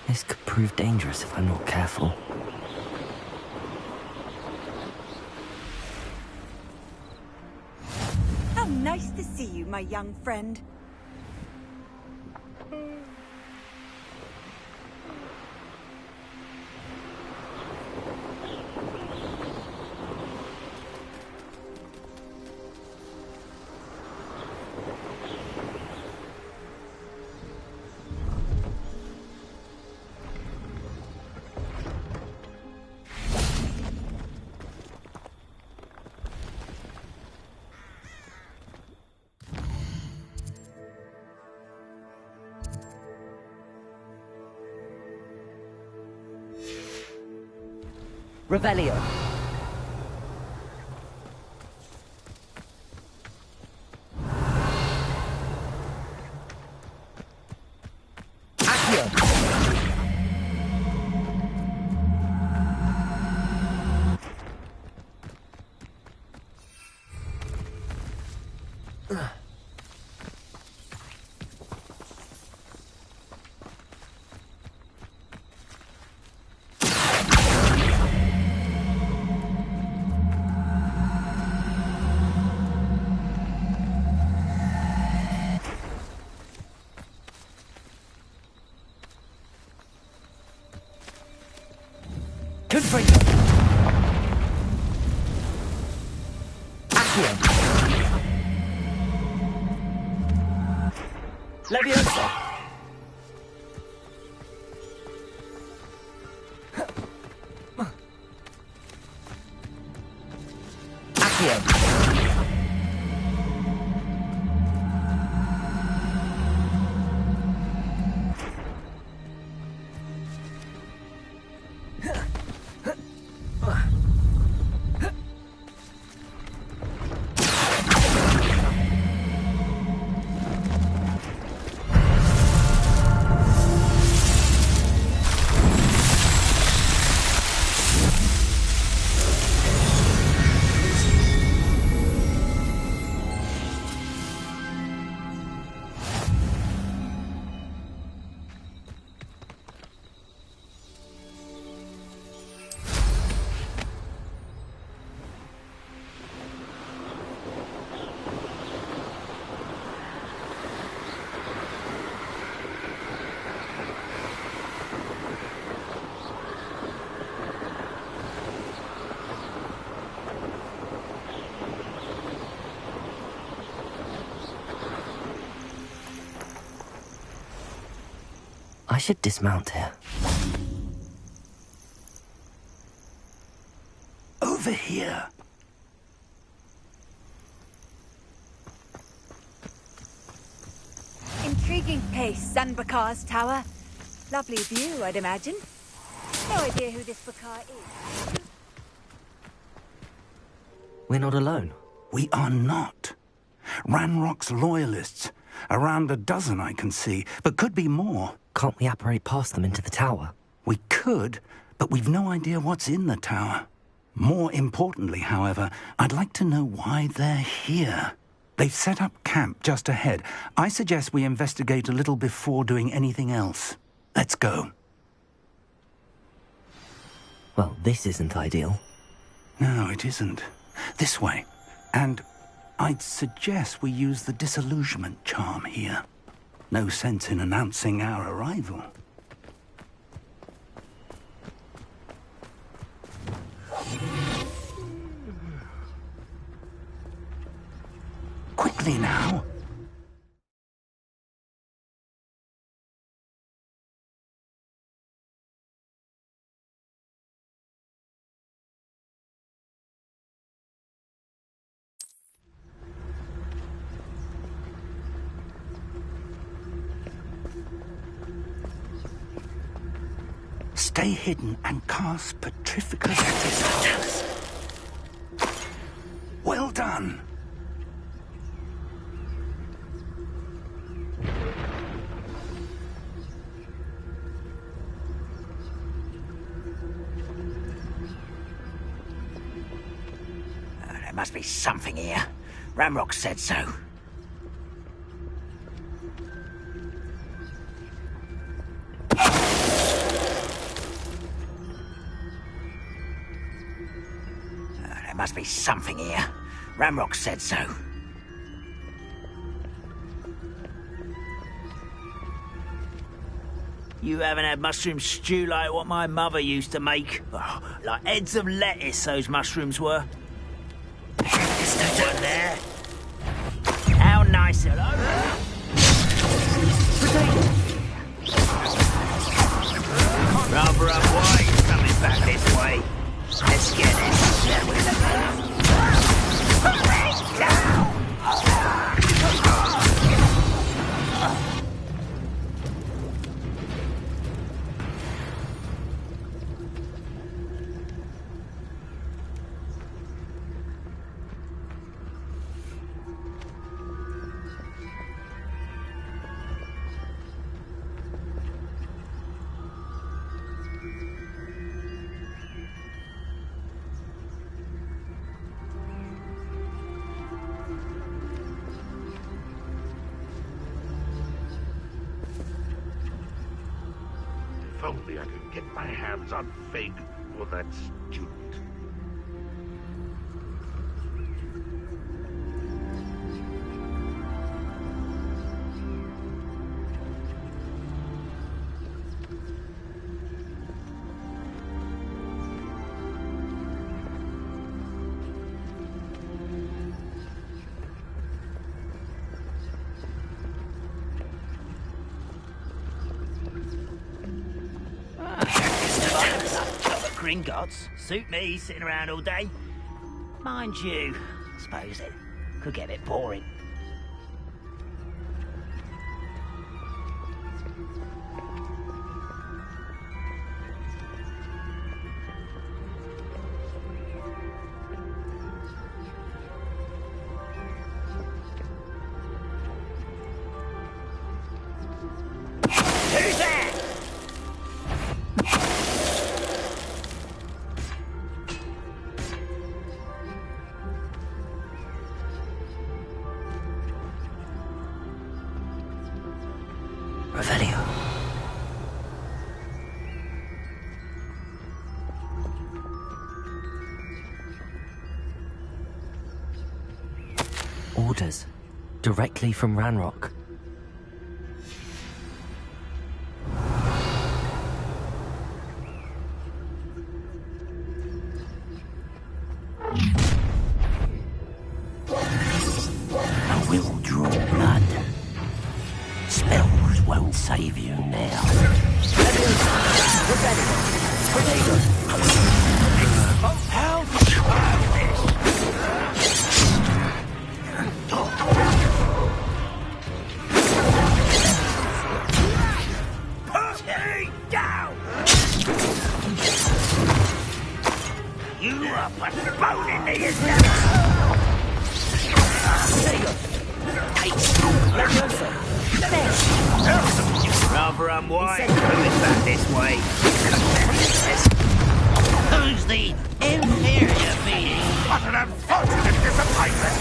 This could prove dangerous if I'm not careful. How nice to see you, my young friend. Revelio. Accio. Confringo. Accio. Levioso. Accio. I should dismount here. Over here. Intriguing place, Sanbakar's tower. Lovely view, I'd imagine. No idea who this Bakar is. We're not alone. We are not. Ranrock's loyalists. Around a dozen I can see, but could be more. Can't we apparate past them into the tower? We could, but we've no idea what's in the tower. More importantly, however, I'd like to know why they're here. They've set up camp just ahead. I suggest we investigate a little before doing anything else. Let's go. Well, this isn't ideal. No, it isn't. This way. And I'd suggest we use the disillusionment charm here. No sense in announcing our arrival. Quickly now. Stay hidden and cast Petrificus. Well done. There must be something here. Ramrock said so. There must be something here. Ramrock said so. You haven't had mushroom stew like what my mother used to make? Oh, like heads of lettuce, those mushrooms were. There's no one there. How nice, hello? Rather unwise coming back this way. Let's get it. There we go. If only I could get my hands on Fig or that student. Gringotts suit me sitting around all day. Mind you, I suppose it could get a bit boring. Who's there? Revelio. Orders. Directly from Ranrock. I will draw blood. Spells won't save you now. How put me down! You are postponing the endeavor! Rather unwise coming back this way. Who's the inferior being? What an unfortunate disappointment!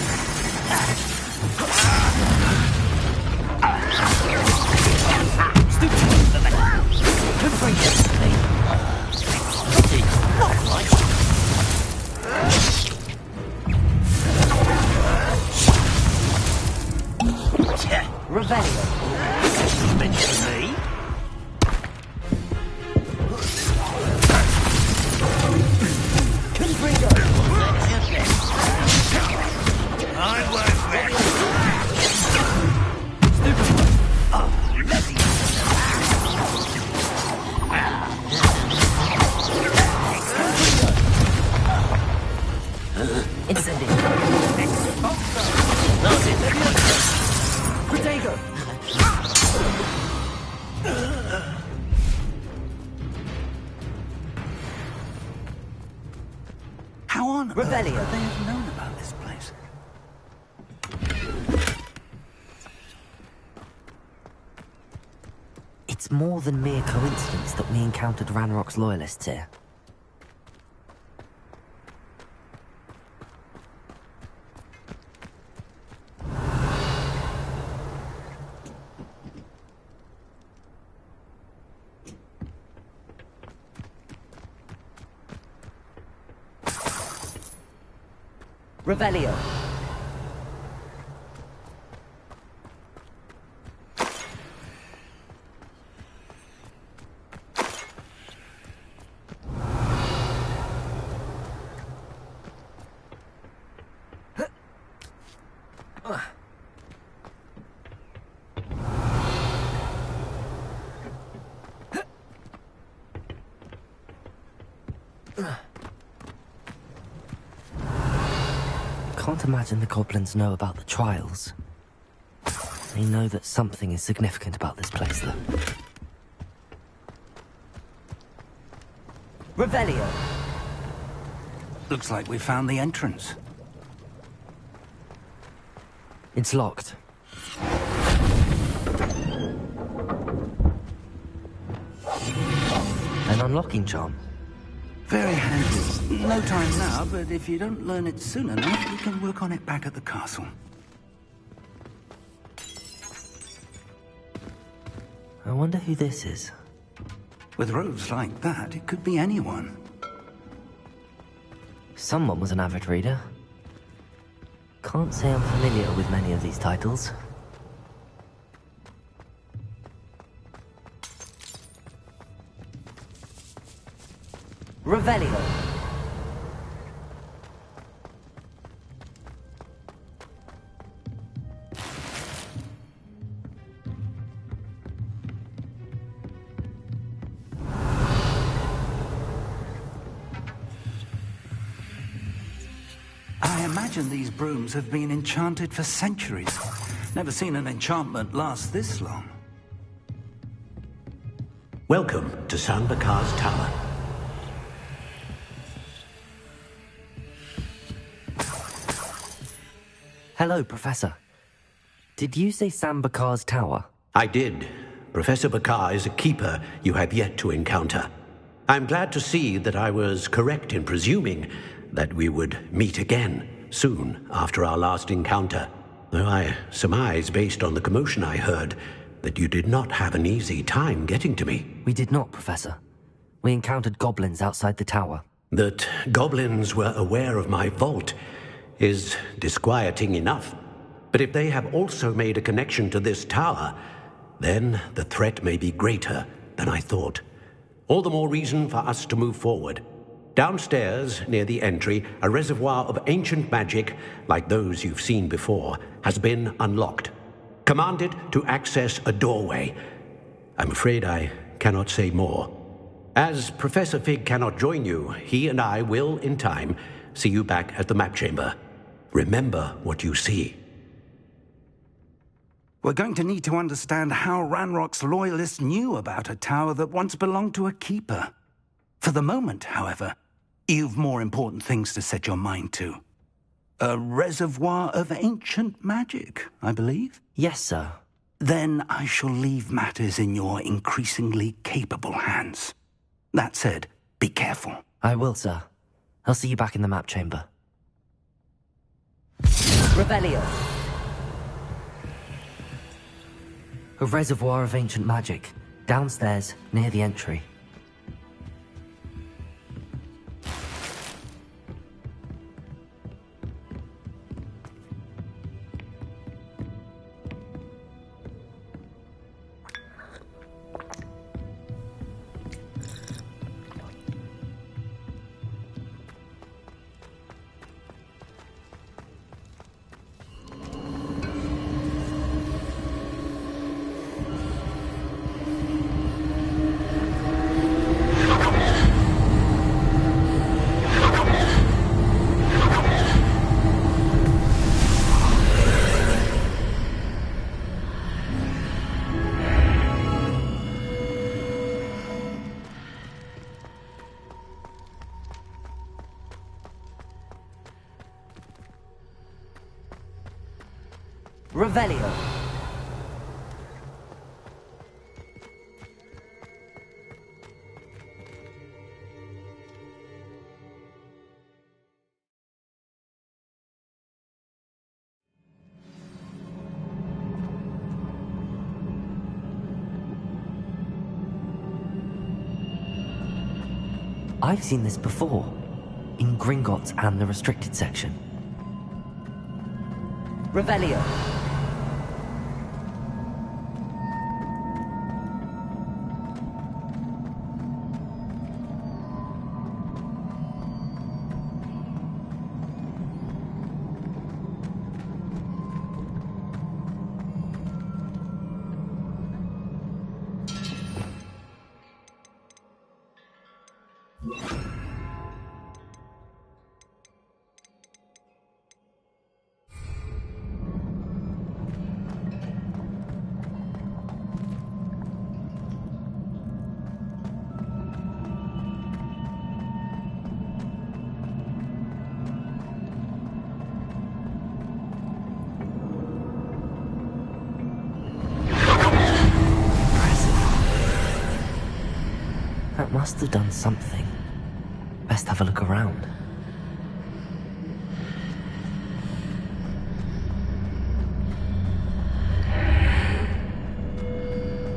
How on Revelio. earth would they have known about this place? It's more than mere coincidence that we encountered Ranrock's loyalists here. Revelio. Can't imagine the goblins know about the trials. They know that something is significant about this place, though. Revelio. Looks like we found the entrance. It's locked. An unlocking charm. Very handy. No time now, but if you don't learn it soon enough, we can work on it back at the castle. I wonder who this is. With robes like that, it could be anyone. Someone was an avid reader. Can't say I'm familiar with many of these titles. Revelio. I imagine these brooms have been enchanted for centuries. Never seen an enchantment last this long. Welcome to San Bakar's Tower. Hello, Professor. Did you say Sam Bakar's tower? I did. Professor Bakar is a keeper you have yet to encounter. I'm glad to see that I was correct in presuming that we would meet again soon after our last encounter. Though I surmise, based on the commotion I heard, that you did not have an easy time getting to me. We did not, Professor. We encountered goblins outside the tower. That goblins were aware of my vault is disquieting enough. But if they have also made a connection to this tower, then the threat may be greater than I thought. All the more reason for us to move forward. Downstairs, near the entry, a reservoir of ancient magic, like those you've seen before, has been unlocked. Commanded to access a doorway. I'm afraid I cannot say more. As Professor Fig cannot join you, he and I will, in time, see you back at the map chamber. Remember what you see. We're going to need to understand how Ranrock's loyalists knew about a tower that once belonged to a keeper. For the moment, however, you've more important things to set your mind to. A reservoir of ancient magic, I believe? Yes, sir. Then I shall leave matters in your increasingly capable hands. That said, be careful. I will, sir. I'll see you back in the map chamber. Revelio. A reservoir of ancient magic. Downstairs, near the entry. Revelio. I've seen this before, in Gringotts and the restricted section. Revelio. That must have done something. Best have a look around.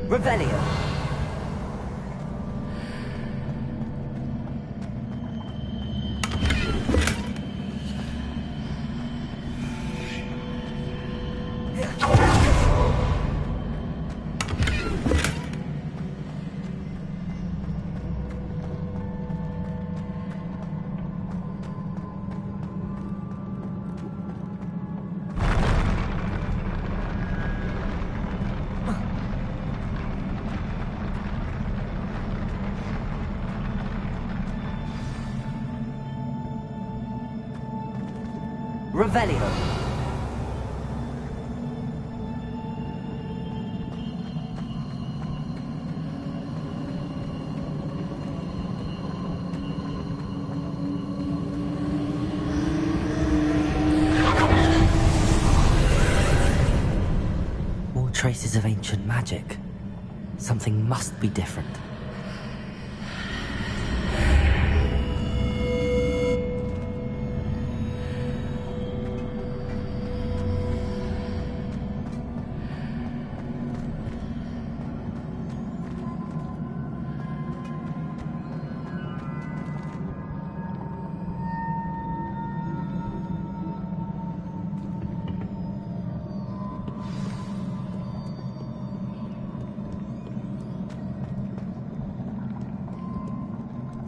Revelio. Revelio. More traces of ancient magic. Something must be different.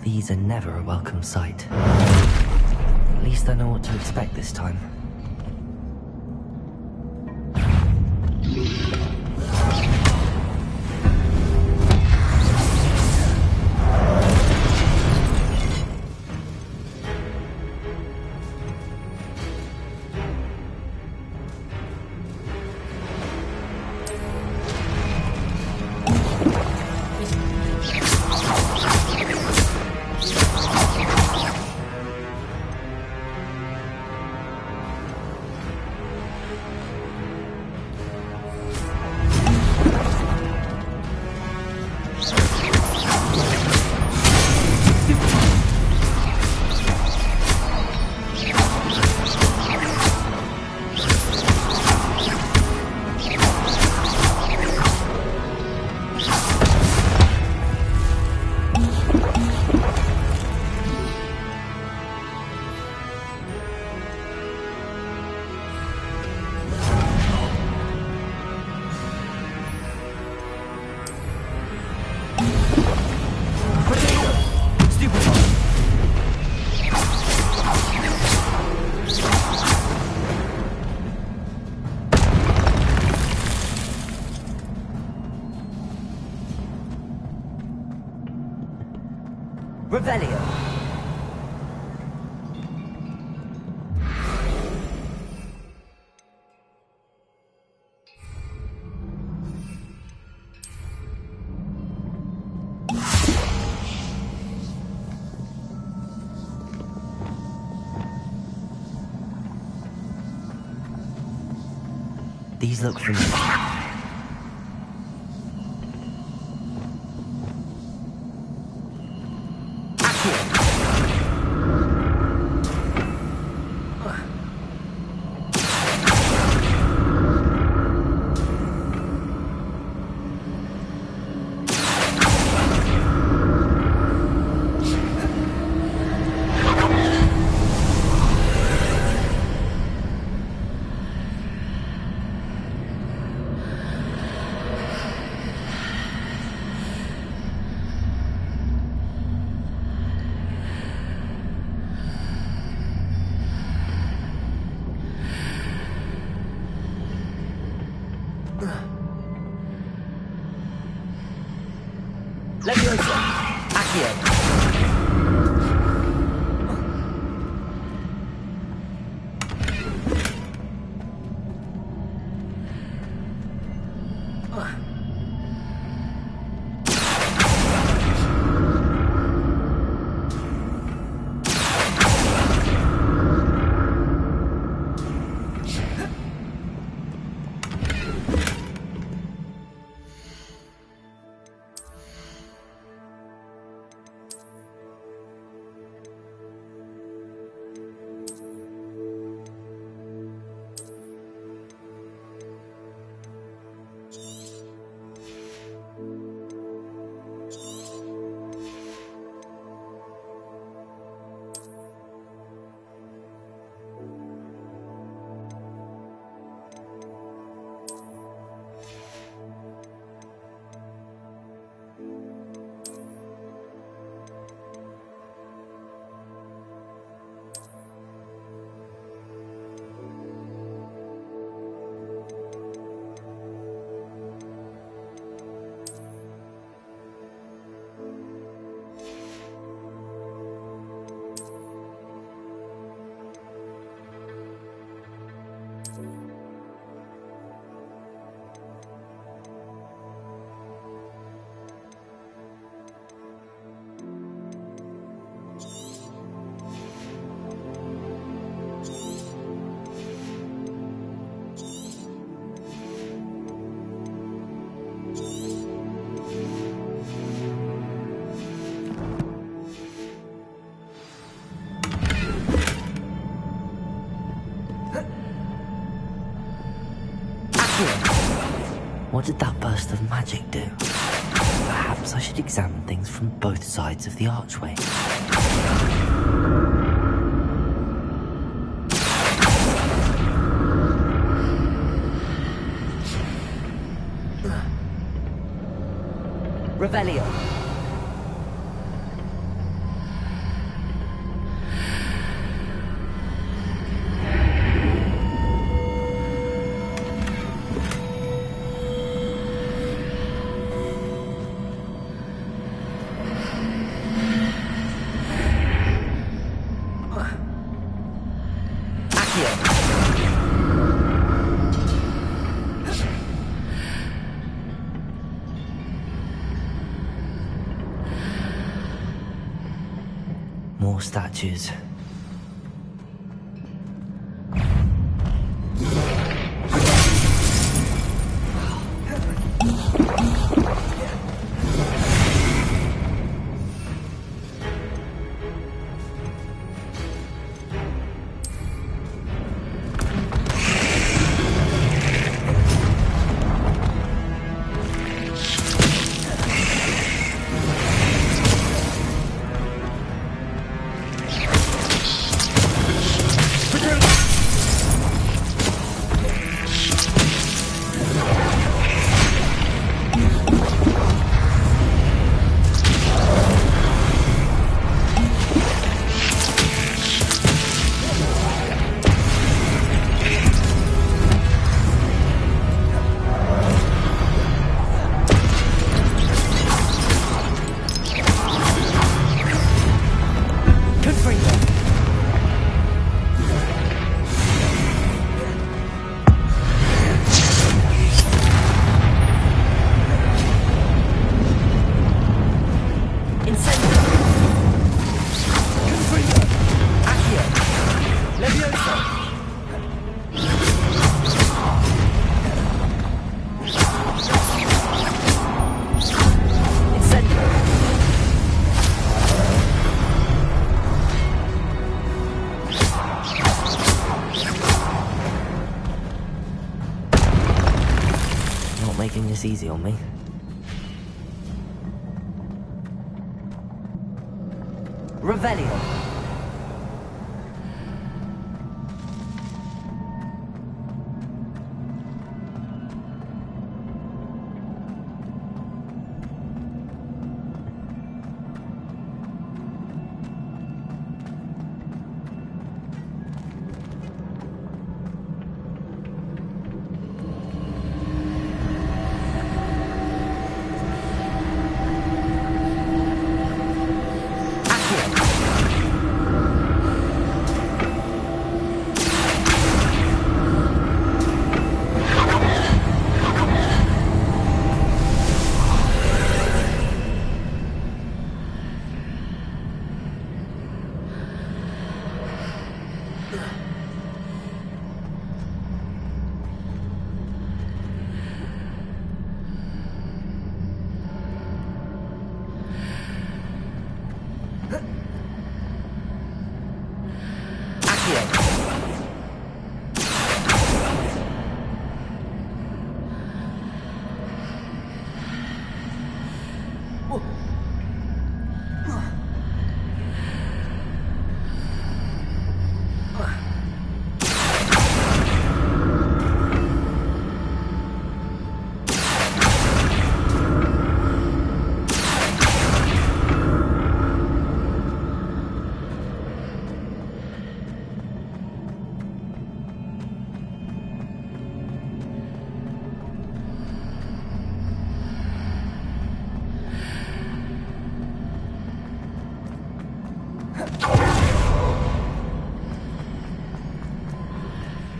These are never a welcome sight. At least I know what to expect this time. Revelio. These look familiar. Leviosa! Accio! What did that burst of magic do? Perhaps I should examine things from both sides of the archway. Revelio. More statues. taking this easy on me. Revelio.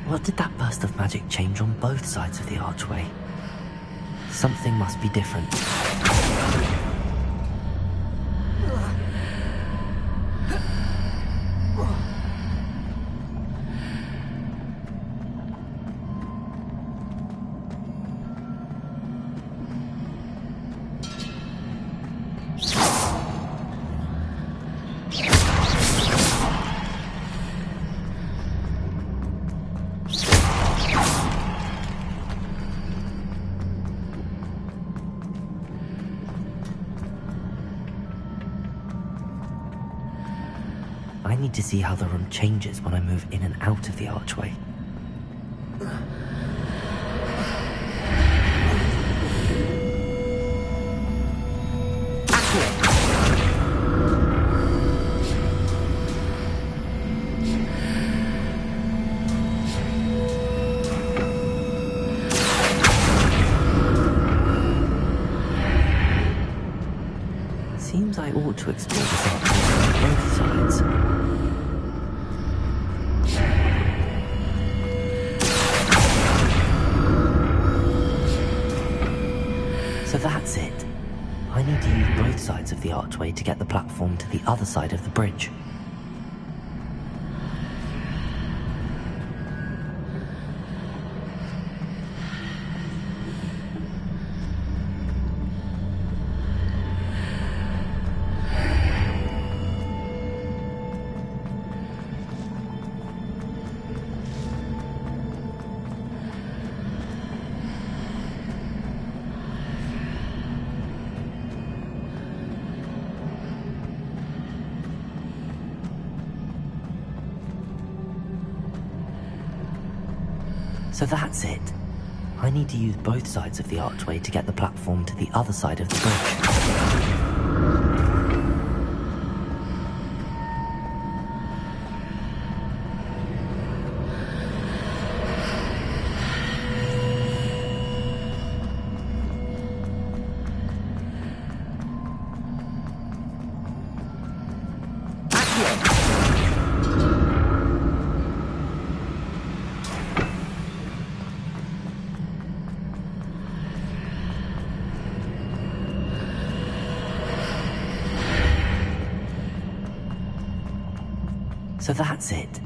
What did that burst of magic change on both sides of the archway? Something must be different. I need to see how the room changes when I move in and out of the archway. Seems I ought to explore this archway from both sides. So that's it. I need to use both sides of the archway to get the platform to the other side of the bridge. So that's it. I need to use both sides of the archway to get the platform to the other side of the bridge. So that's it.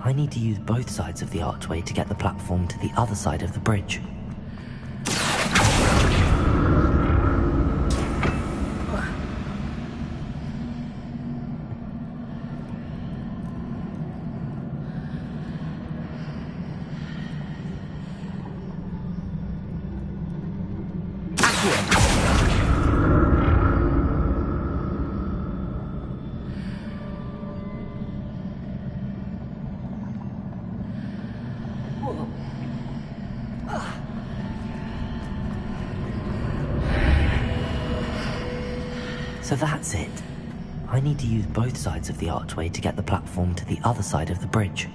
I need to use both sides of the archway to get the platform to the other side of the bridge. So that's it. I need to use both sides of the archway to get the platform to the other side of the bridge.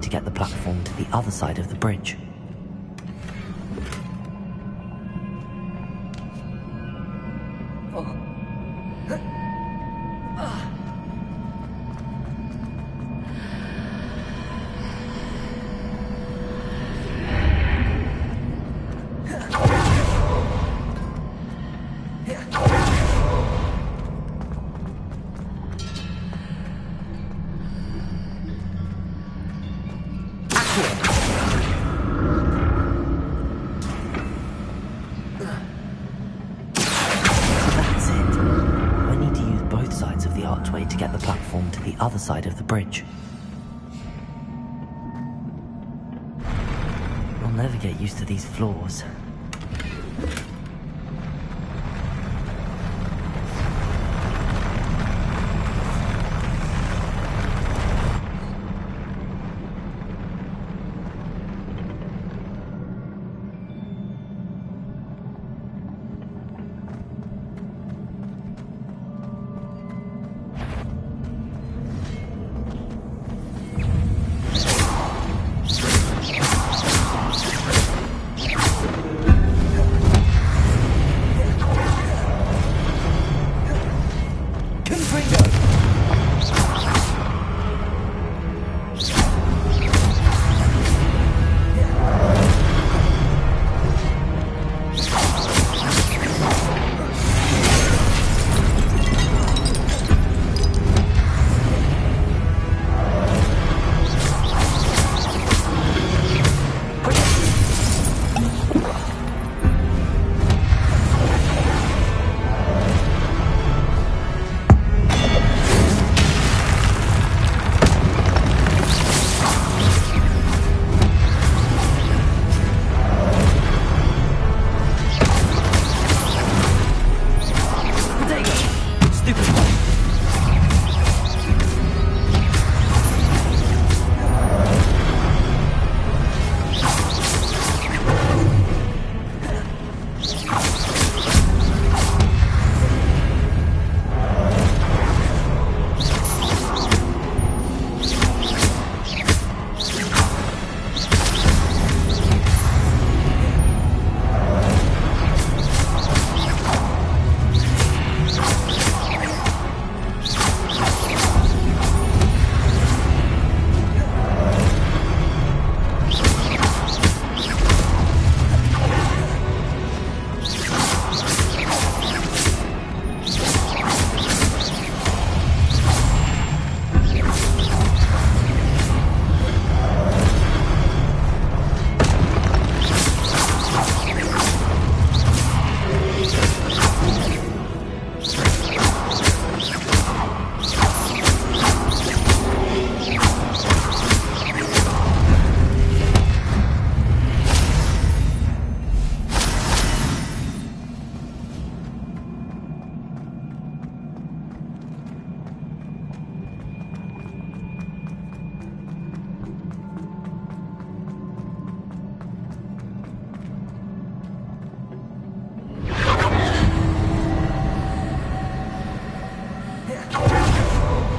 To get the platform to the other side of the bridge. To get the platform to the other side of the bridge. I'll never get used to these floors.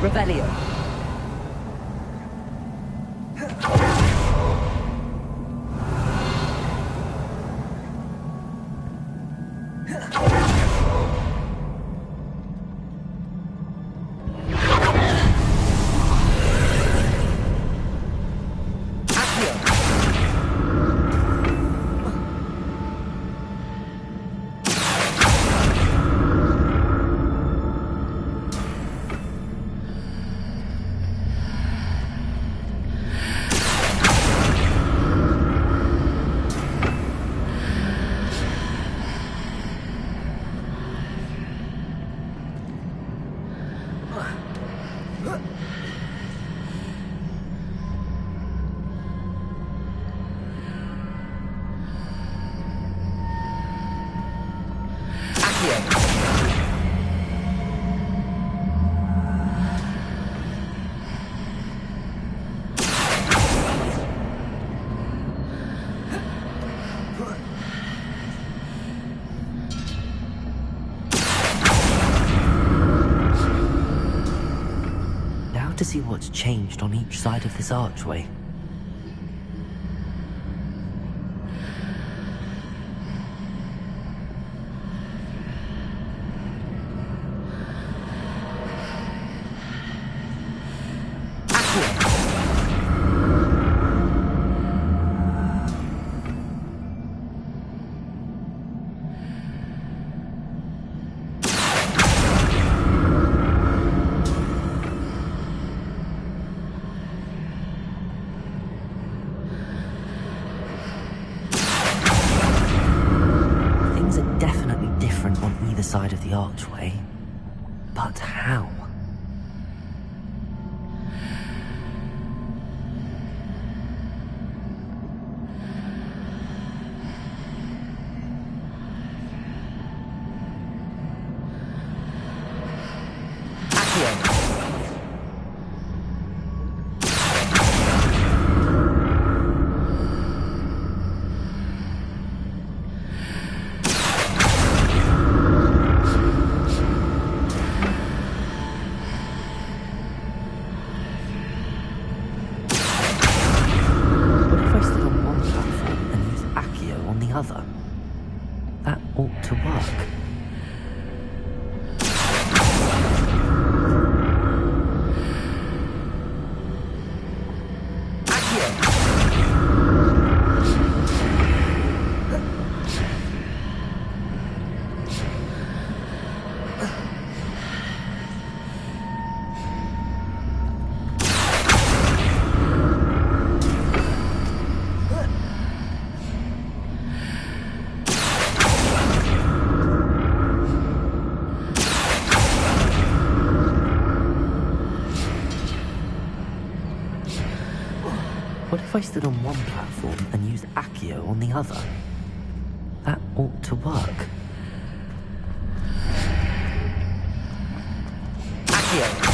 Revelio. Now to see what's changed on each side of this archway. Side of the archway, but how? Other. That ought to work. What if I stood on one platform and used Accio on the other? That ought to work. Accio!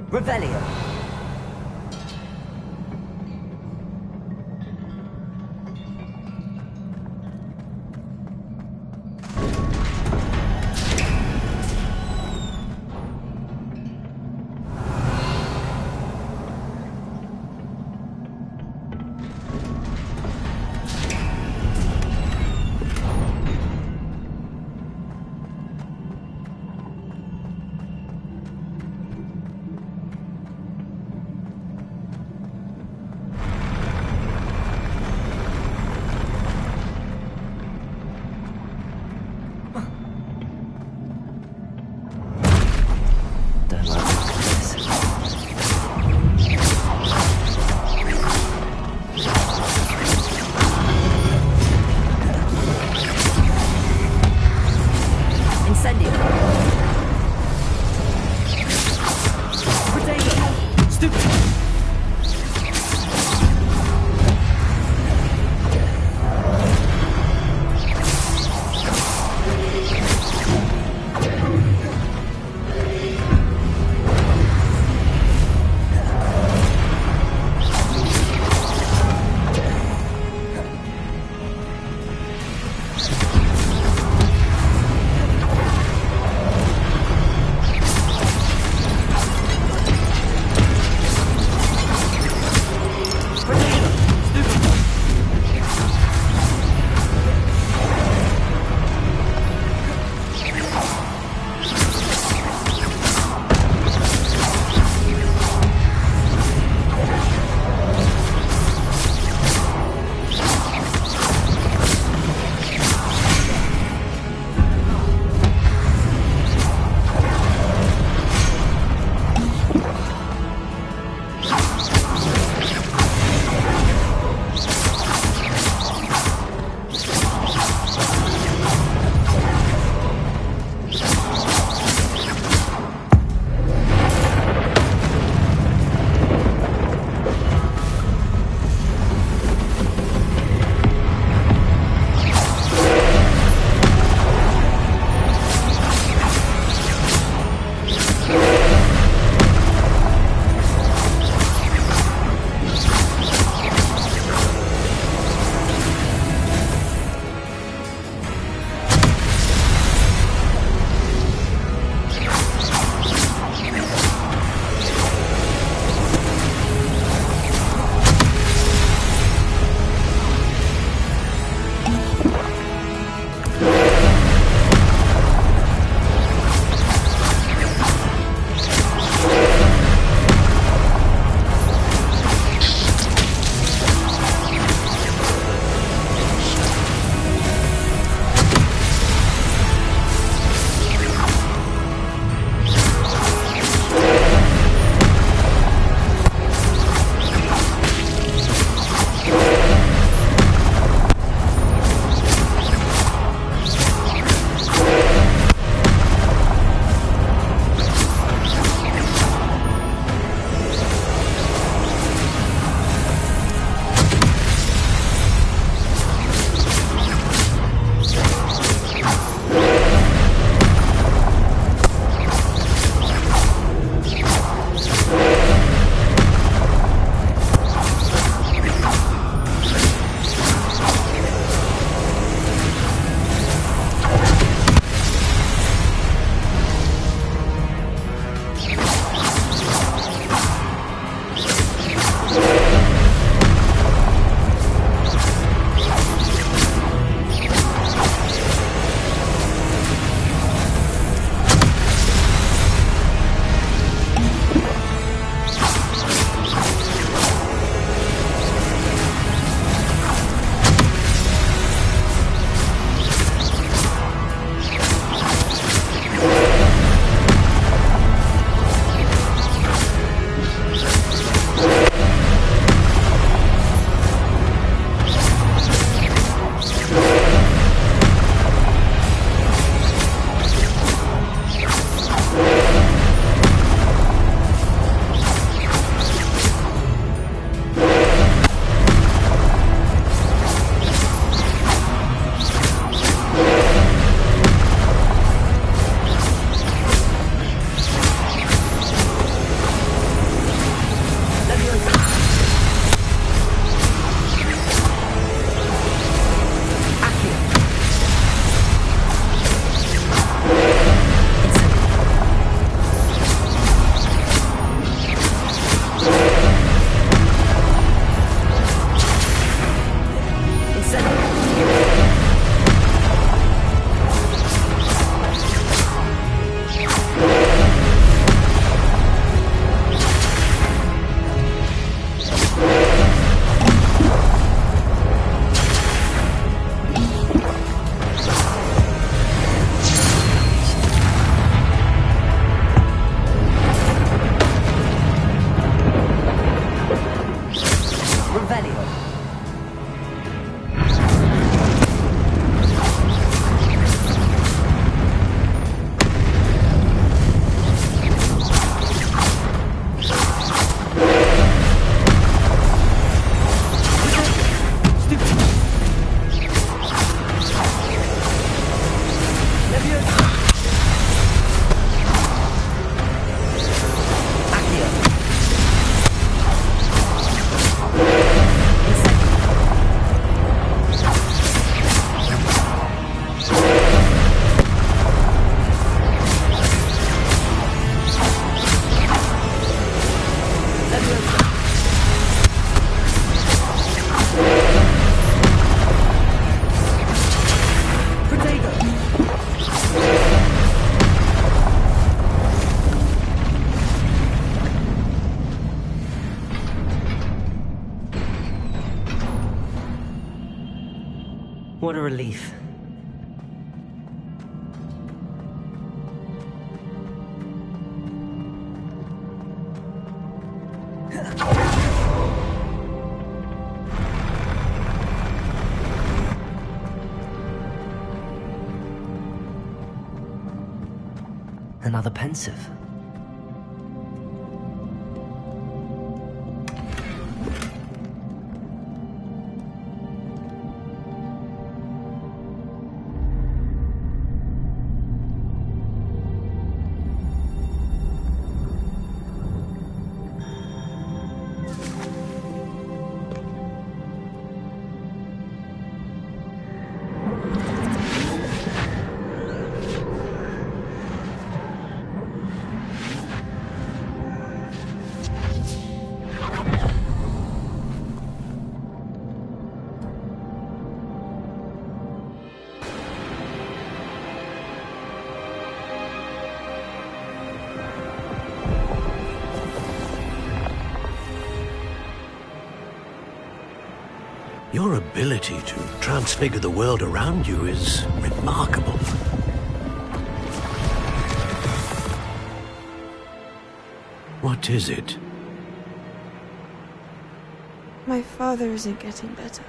Revelio. Revelio. What a relief. Another pensive. Your ability to transfigure the world around you is remarkable. What is it? My father isn't getting better.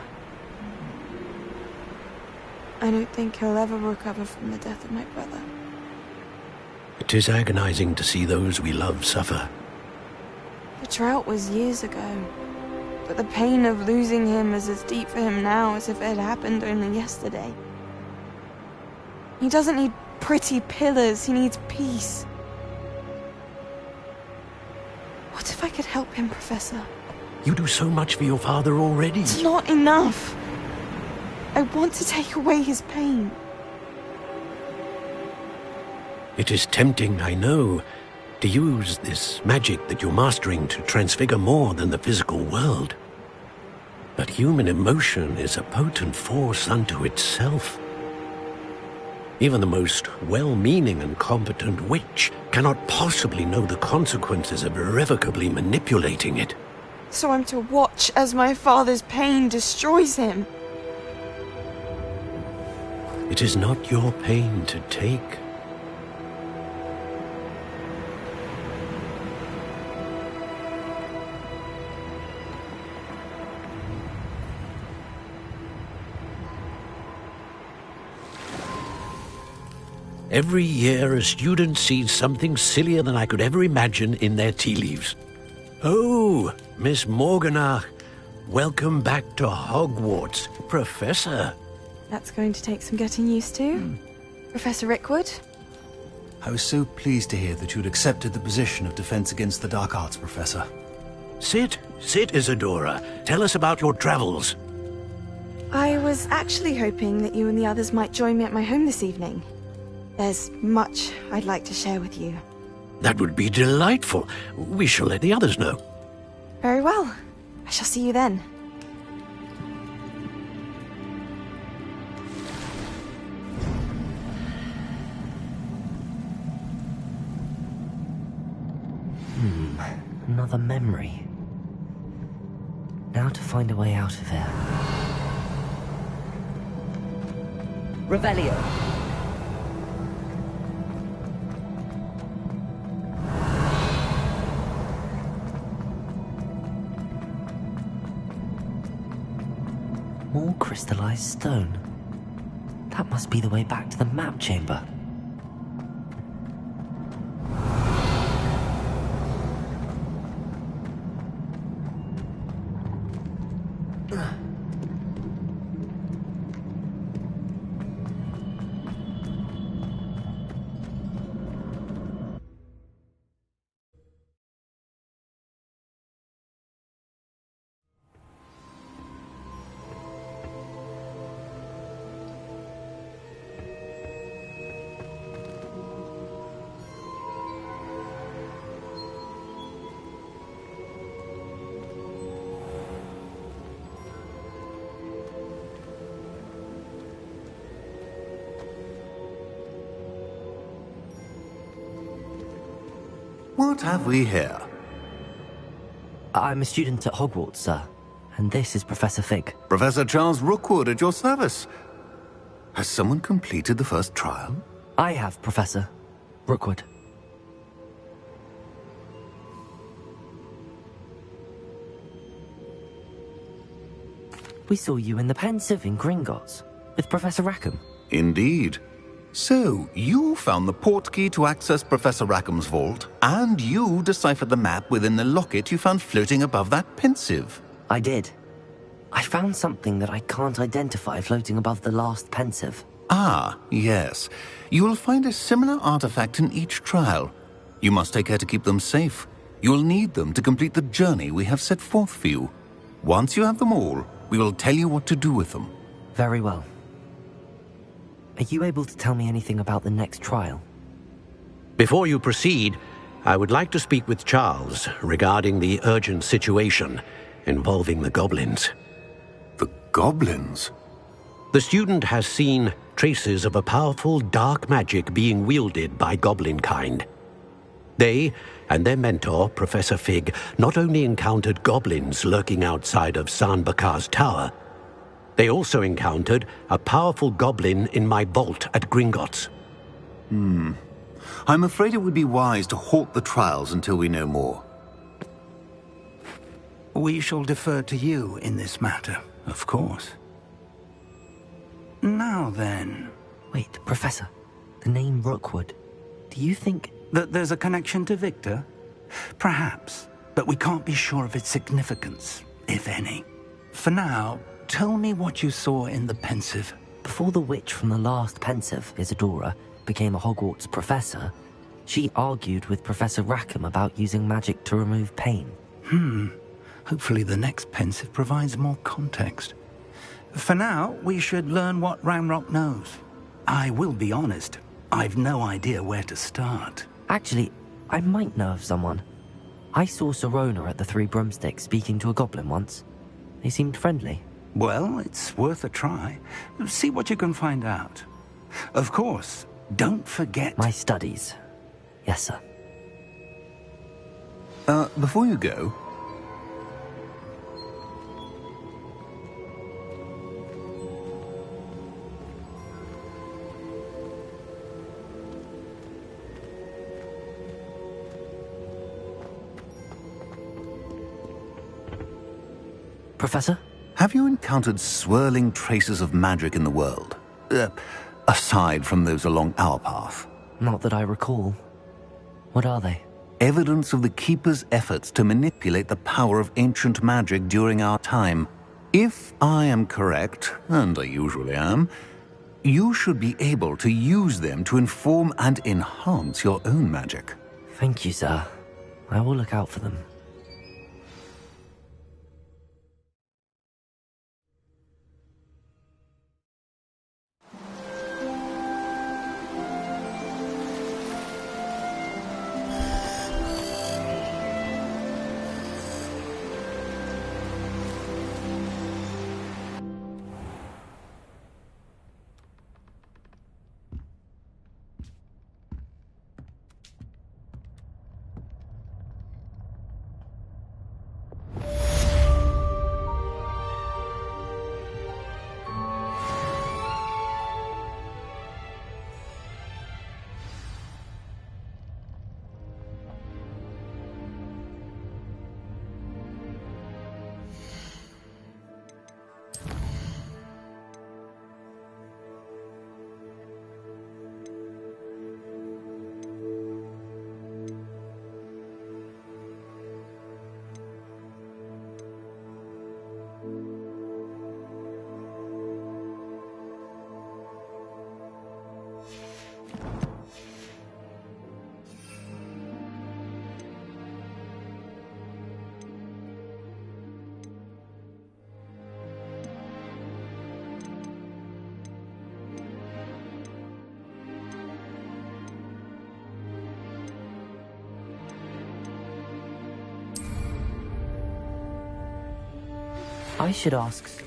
I don't think he'll ever recover from the death of my brother. It is agonizing to see those we love suffer. The drought was years ago, but the pain of losing him is as deep for him now as if it had happened only yesterday. He doesn't need pretty pillars, he needs peace. What if I could help him, Professor? You do so much for your father already. It's not enough. I want to take away his pain. It is tempting, I know, to use this magic that you're mastering to transfigure more than the physical world. But human emotion is a potent force unto itself. Even the most well-meaning and competent witch cannot possibly know the consequences of irrevocably manipulating it. So I'm to watch as my father's pain destroys him. It is not your pain to take. Every year, a student sees something sillier than I could ever imagine in their tea leaves. Oh, Miss Morganach, welcome back to Hogwarts, Professor. That's going to take some getting used to. Professor Rickwood? I was so pleased to hear that you'd accepted the position of Defense Against the Dark Arts, Professor. Sit, Isadora. Tell us about your travels. I was actually hoping that you and the others might join me at my home this evening. There's much I'd like to share with you. That would be delightful. We shall let the others know. Very well. I shall see you then. Another memory. Now to find a way out of here. Revelio. More crystallized stone. That must be the way back to the map chamber. What have we here? I'm a student at Hogwarts, sir. And this is Professor Fig. Professor Charles Rookwood at your service. Has someone completed the first trial? I have, Professor Rookwood. We saw you in the Pensive in Gringotts with Professor Rackham. Indeed. So, you found the portkey to access Professor Rackham's vault, and you deciphered the map within the locket you found floating above that Pensive. I did. I found something that I can't identify floating above the last Pensive. Ah, yes. You will find a similar artifact in each trial. You must take care to keep them safe. You will need them to complete the journey we have set forth for you. Once you have them all, we will tell you what to do with them. Very well. Are you able to tell me anything about the next trial? Before you proceed, I would like to speak with Charles regarding the urgent situation involving the goblins. The goblins? The student has seen traces of a powerful dark magic being wielded by goblin kind. They and their mentor, Professor Fig, not only encountered goblins lurking outside of Sanbakar's tower, they also encountered a powerful goblin in my vault at Gringotts. I'm afraid it would be wise to halt the trials until we know more. We shall defer to you in this matter, of course. Now then... Wait, Professor. The name Rookwood. Do you think... that there's a connection to Victor? Perhaps, but we can't be sure of its significance, if any. For now, tell me what you saw in the Pensive. Before the witch from the last Pensive, Isadora, became a Hogwarts professor, she argued with Professor Rackham about using magic to remove pain. Hopefully the next Pensive provides more context. For now, we should learn what Ranrock knows. I will be honest, I've no idea where to start. Actually, I might know of someone. I saw Serona at the Three Broomsticks speaking to a goblin once. They seemed friendly. Well, it's worth a try. See what you can find out. Of course, don't forget... My studies. Yes, sir. Before you go... Professor? Have you encountered swirling traces of magic in the world? Aside from those along our path? Not that I recall. What are they? Evidence of the Keeper's efforts to manipulate the power of ancient magic during our time. If I am correct, and I usually am, you should be able to use them to inform and enhance your own magic. Thank you, sir. I will look out for them. I should ask...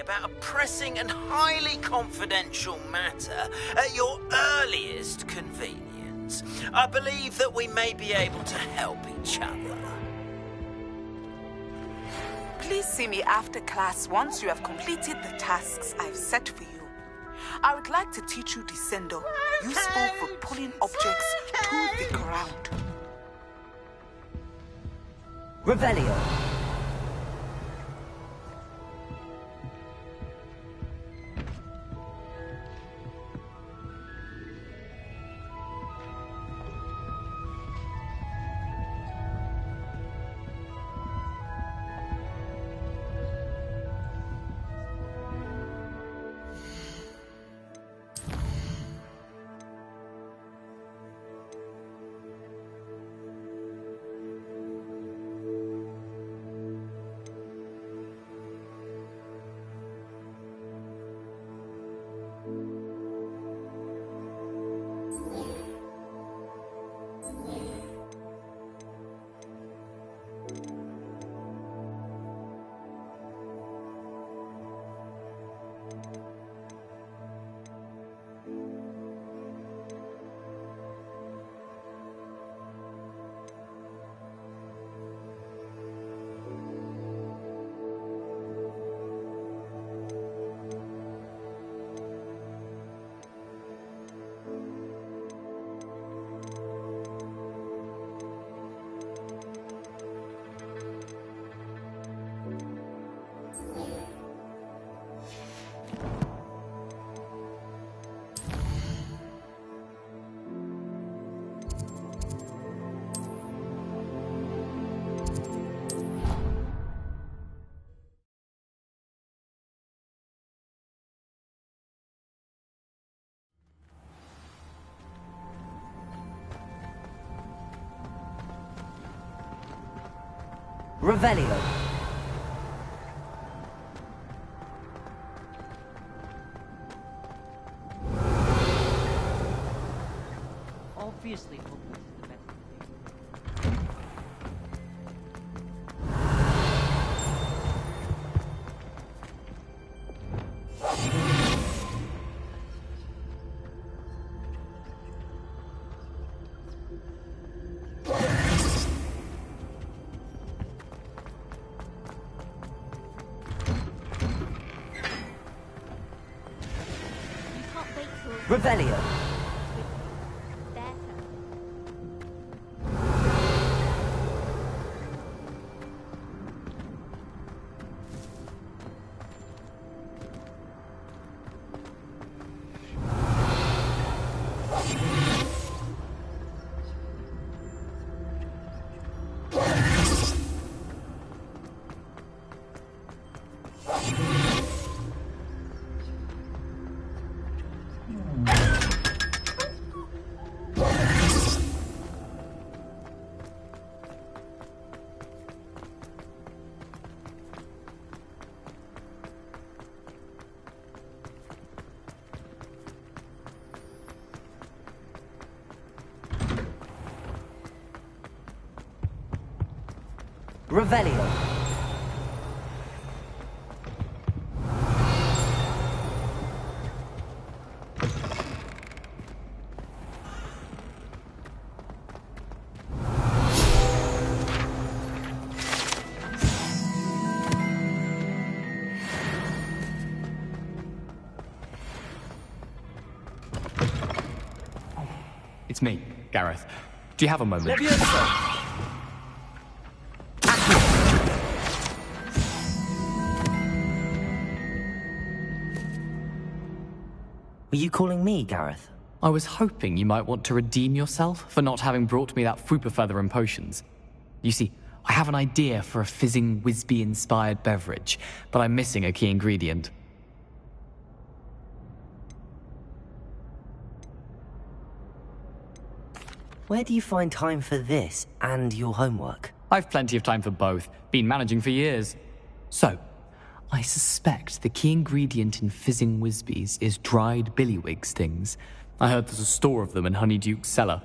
About a pressing and highly confidential matter at your earliest convenience. I believe that we may be able to help each other. Please see me after class once you have completed the tasks I've set for you. I would like to teach you Descendo, useful for pulling objects to the ground. Revelio. Revelio. Obviously, Hogwarts is the best. Revelio. Revelio. It's me, Gareth. Do you have a moment? Were you calling me, Gareth? I was hoping you might want to redeem yourself for not having brought me that Fooper feather and potions. You see, I have an idea for a fizzing Whizbee-inspired beverage, but I'm missing a key ingredient. Where do you find time for this and your homework? I've plenty of time for both. Been managing for years. So, I suspect the key ingredient in fizzing Whizbees is dried billywig stings. I heard there's a store of them in Honeyduke's cellar.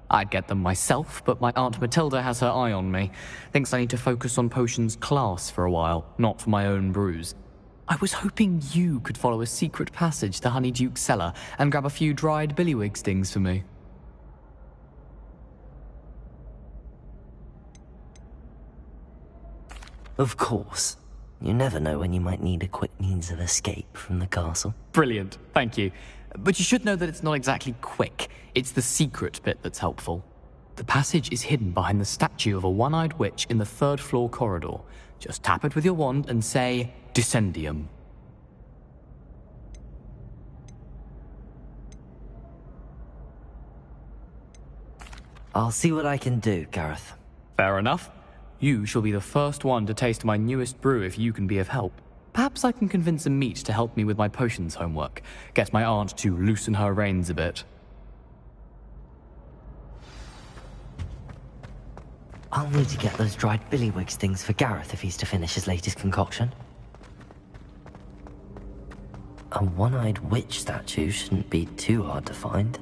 I'd get them myself, but my Aunt Matilda has her eye on me. Thinks I need to focus on potions class for a while, not for my own brews. I was hoping you could follow a secret passage to Honeyduke's cellar and grab a few dried billywig stings for me. Of course. You never know when you might need a quick means of escape from the castle. Brilliant, thank you. But you should know that it's not exactly quick. It's the secret bit that's helpful. The passage is hidden behind the statue of a one-eyed witch in the third-floor corridor. Just tap it with your wand and say, Descendium. I'll see what I can do, Gareth. Fair enough. You shall be the first one to taste my newest brew if you can be of help. Perhaps I can convince a meat to help me with my potions homework. Get my aunt to loosen her reins a bit. I'll need to get those dried billywig stings for Gareth if he's to finish his latest concoction. A one-eyed witch statue shouldn't be too hard to find.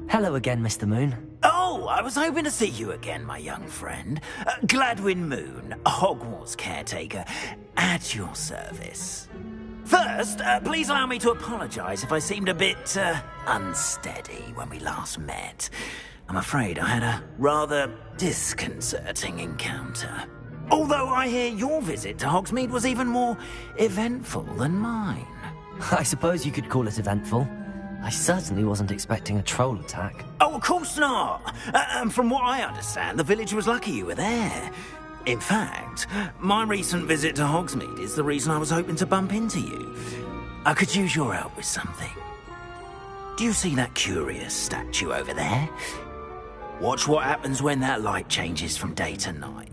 Hello again, Mr. Moon. Oh, I was hoping to see you again, my young friend. Gladwin Moon, Hogwarts caretaker, at your service. First, please allow me to apologise if I seemed a bit, unsteady when we last met. I'm afraid I had a rather disconcerting encounter. Although I hear your visit to Hogsmeade was even more eventful than mine. I suppose you could call it eventful. I certainly wasn't expecting a troll attack. Oh, of course not. From what I understand, the village was lucky you were there. In fact, my recent visit to Hogsmeade is the reason I was hoping to bump into you. I could use your help with something. Do you see that curious statue over there? Watch what happens when that light changes from day to night.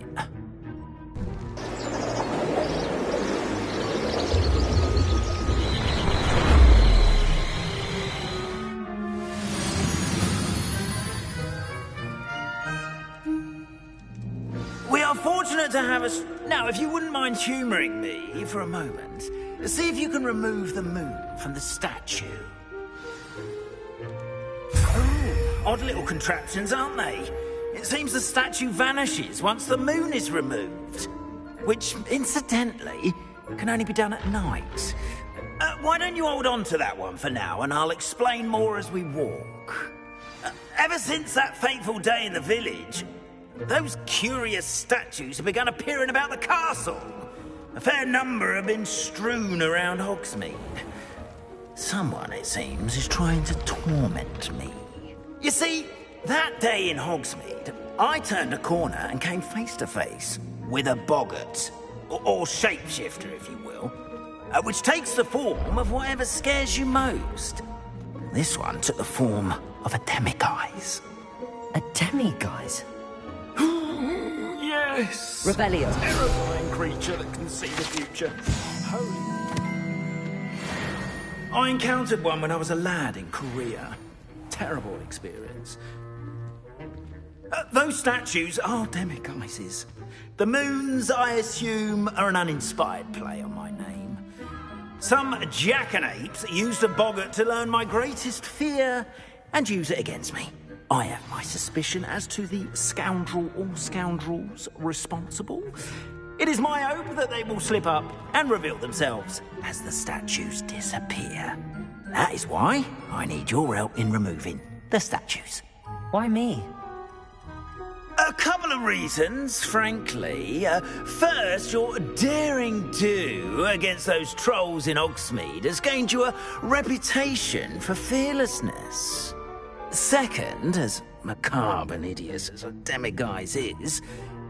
We are fortunate to have us. Now, if you wouldn't mind humouring me for a moment, see if you can remove the moon from the statue. Oh, odd little contraptions, aren't they? It seems the statue vanishes once the moon is removed, which, incidentally, can only be done at night. Why don't you hold on to that one for now, and I'll explain more as we walk. Ever since that fateful day in the village, those curious statues have begun appearing about the castle. A fair number have been strewn around Hogsmeade. Someone, it seems, is trying to torment me. You see, that day in Hogsmeade, I turned a corner and came face to face with a boggart, or shapeshifter, if you will, which takes the form of whatever scares you most. This one took the form of a demiguise. A demiguise? Yes! Revelio. Terrifying creature that can see the future. I encountered one when I was a lad in Korea. Terrible experience. Those statues are demiguises. The moons, I assume, are an uninspired play on my name. Some jackanapes used a boggart to learn my greatest fear and use it against me. I have my suspicion as to the scoundrel or scoundrels responsible. It is my hope that they will slip up and reveal themselves as the statues disappear. That is why I need your help in removing the statues. Why me? A couple of reasons, frankly. First, your daring do against those trolls in Hogsmeade has gained you a reputation for fearlessness. Second, as macabre and hideous as a demiguise is,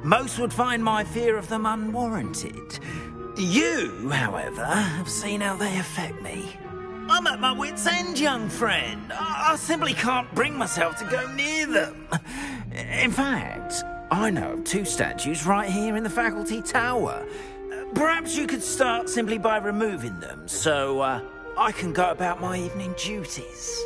most would find my fear of them unwarranted. You, however, have seen how they affect me. I'm at my wit's end, young friend. I simply can't bring myself to go near them. In fact, I know of 2 statues right here in the faculty tower. Perhaps you could start simply by removing them, so I can go about my evening duties.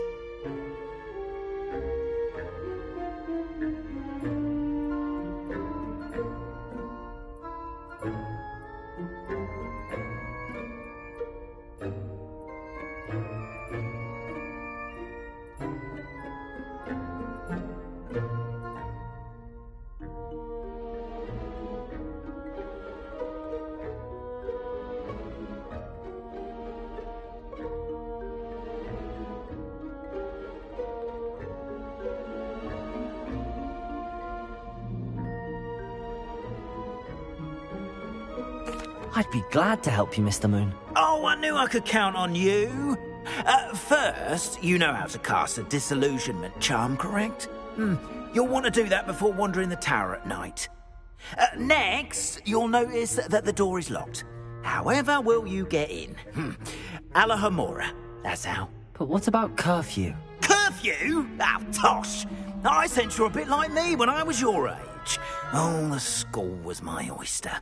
I'd be glad to help you, Mr. Moon. Oh, I knew I could count on you. First, you know how to cast a disillusionment charm, correct? You'll want to do that before wandering the tower at night. Next, you'll notice that the door is locked. However will you get in? Alahomora, that's how. But what about curfew? Curfew? Oh, tosh. I sense you're a bit like me when I was your age. Oh, the school was my oyster.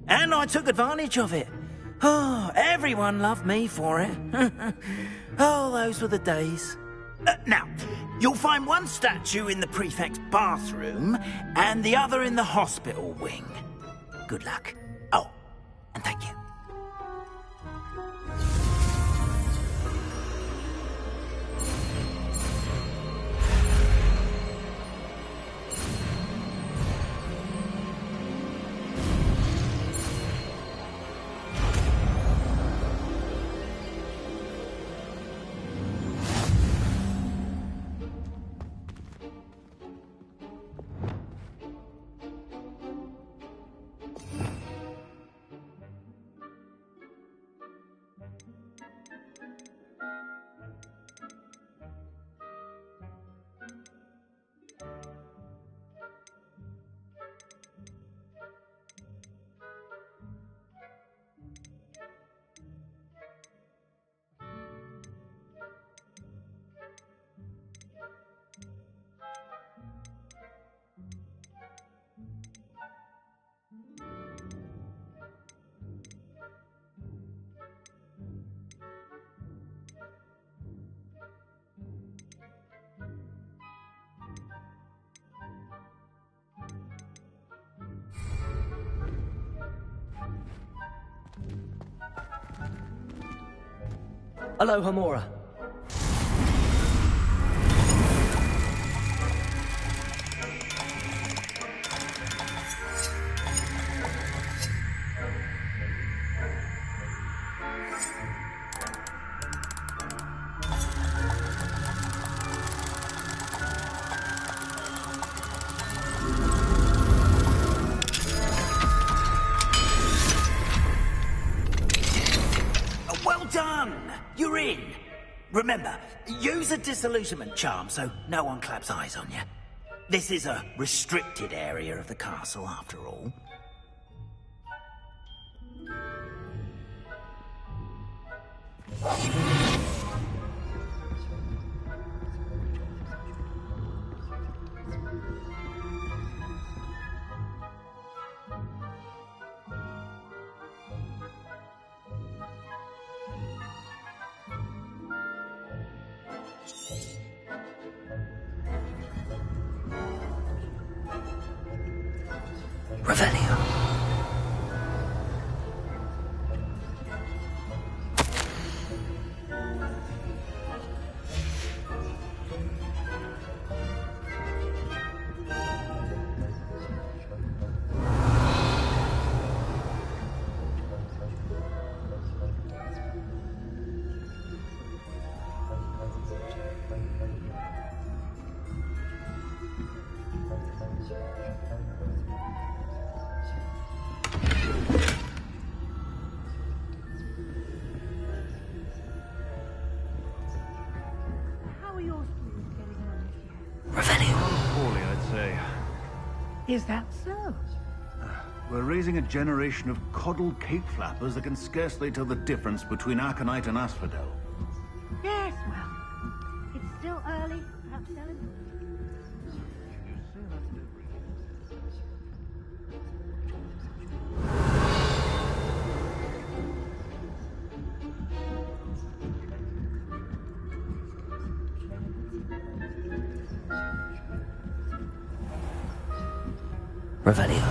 And I took advantage of it. Oh, everyone loved me for it. Oh, those were the days. Now, you'll find one statue in the prefect's bathroom and the other in the hospital wing. Good luck. Oh, and thank you. Alohomora. Well done! You're in. Remember, use a disillusionment charm so no one claps eyes on you. This is a restricted area of the castle, after all. Revelio. Poorly, I'd say. Is that so? We're raising a generation of coddled cape flappers that can scarcely tell the difference between aconite and asphodel. Yes, well, it's still early. Perhaps Ellen... Revelio.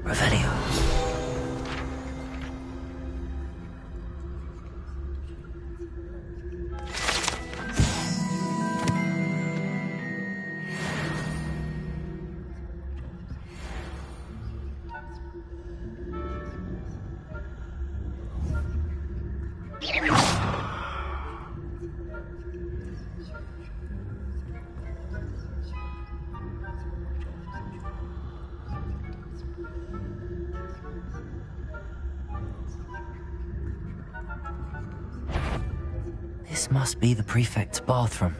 Revelio. This must be the prefect's bathroom.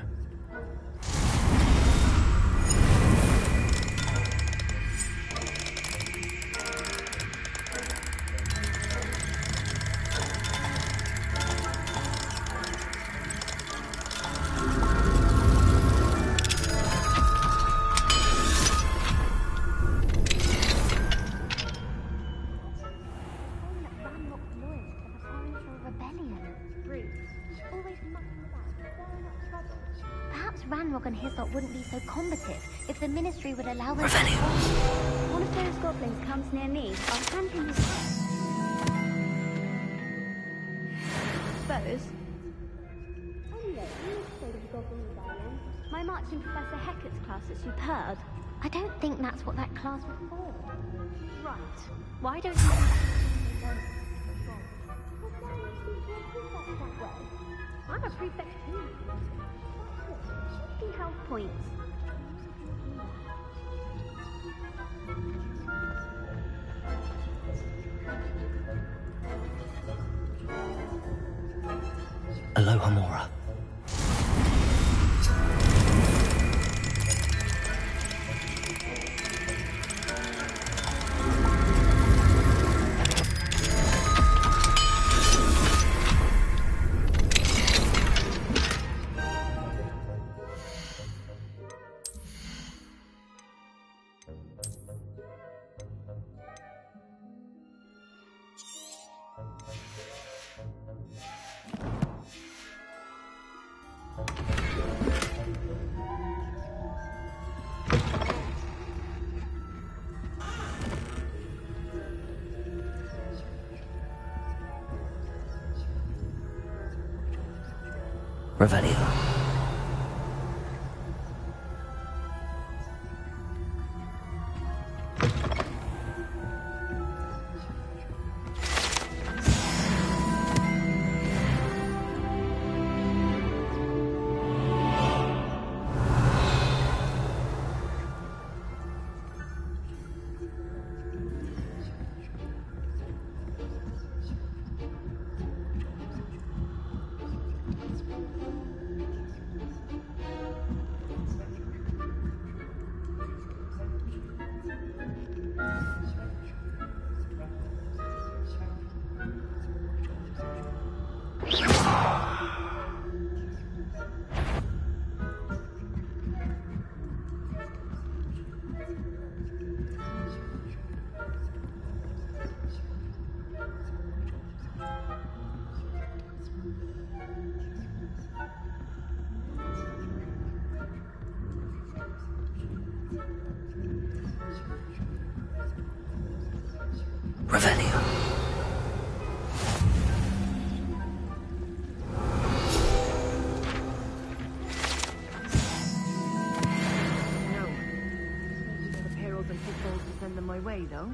Perhaps Ranrock and Hislop wouldn't be so combative if the Ministry would allow them to... One of those goblins comes near me, I'll hand him his... Suppose. Anyway, you afraid of goblins, Diane. My marching Professor Hecat's class is superb. I don't think that's what that class was for. Right. Why don't you... I'm a prefect too. 50 health points. Aloha Mora. Revelio. Revelio. No. The perils and pitfalls to send them my way, though.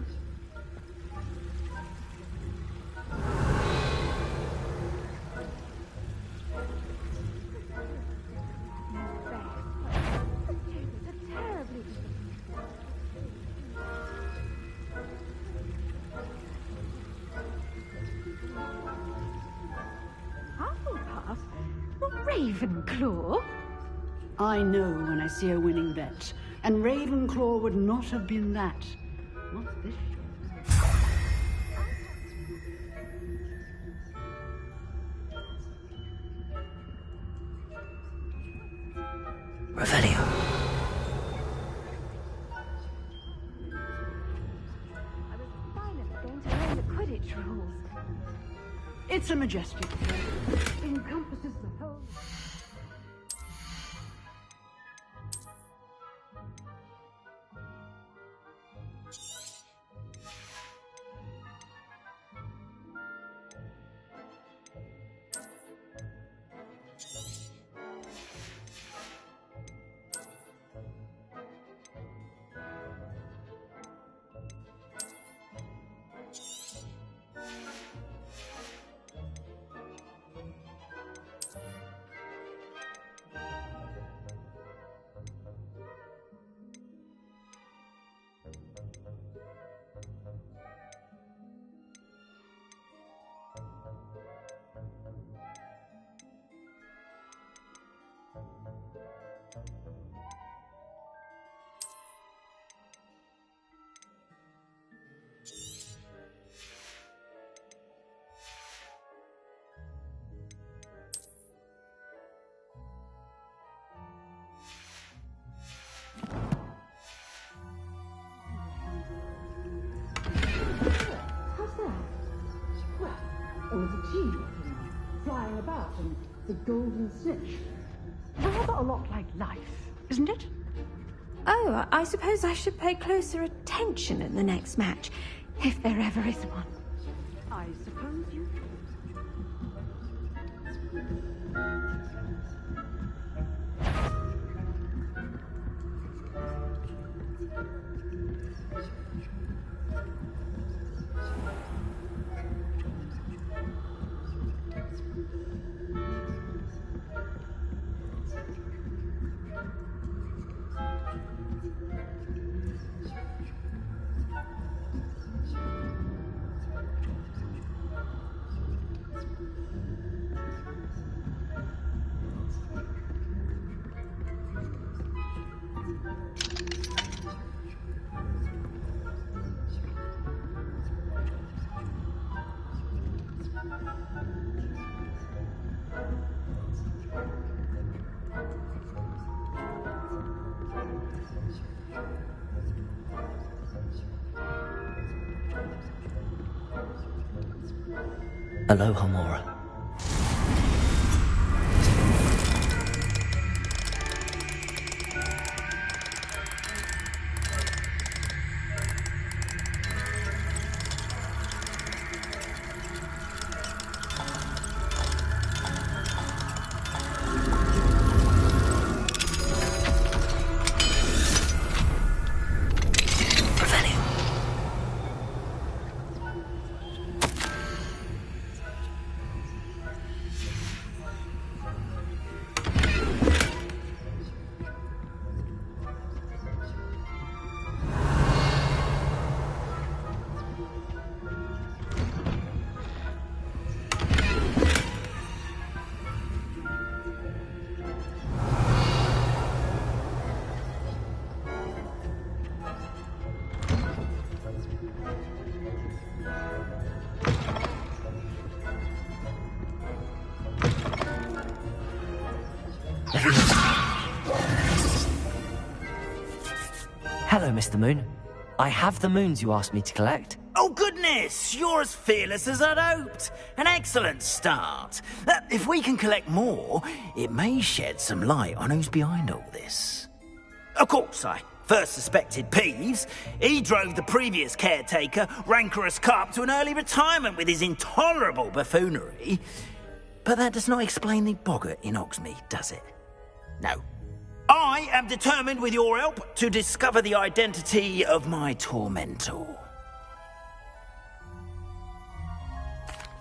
Ravenclaw? I know when I see a winning bet, and Ravenclaw would not have been that. Not this year. Revelio. I was finally going to learn the Quidditch rules. It's a majestic play. Encompasses the whole... Or is it she flying about in the golden snitch? Rather a lot like life, isn't it? Oh, I suppose I should pay closer attention at the next match, if there ever is one. I suppose you... Aloha, Mora. Hello, Mr. Moon. I have the moons you asked me to collect. Oh, goodness! You're as fearless as I'd hoped. An excellent start. If we can collect more, it may shed some light on who's behind all this. Of course, I first suspected Peeves. He drove the previous caretaker, Rancorous Carp, to an early retirement with his intolerable buffoonery. But that does not explain the boggart in Hogsmeade, does it? No. I am determined, with your help, to discover the identity of my tormentor.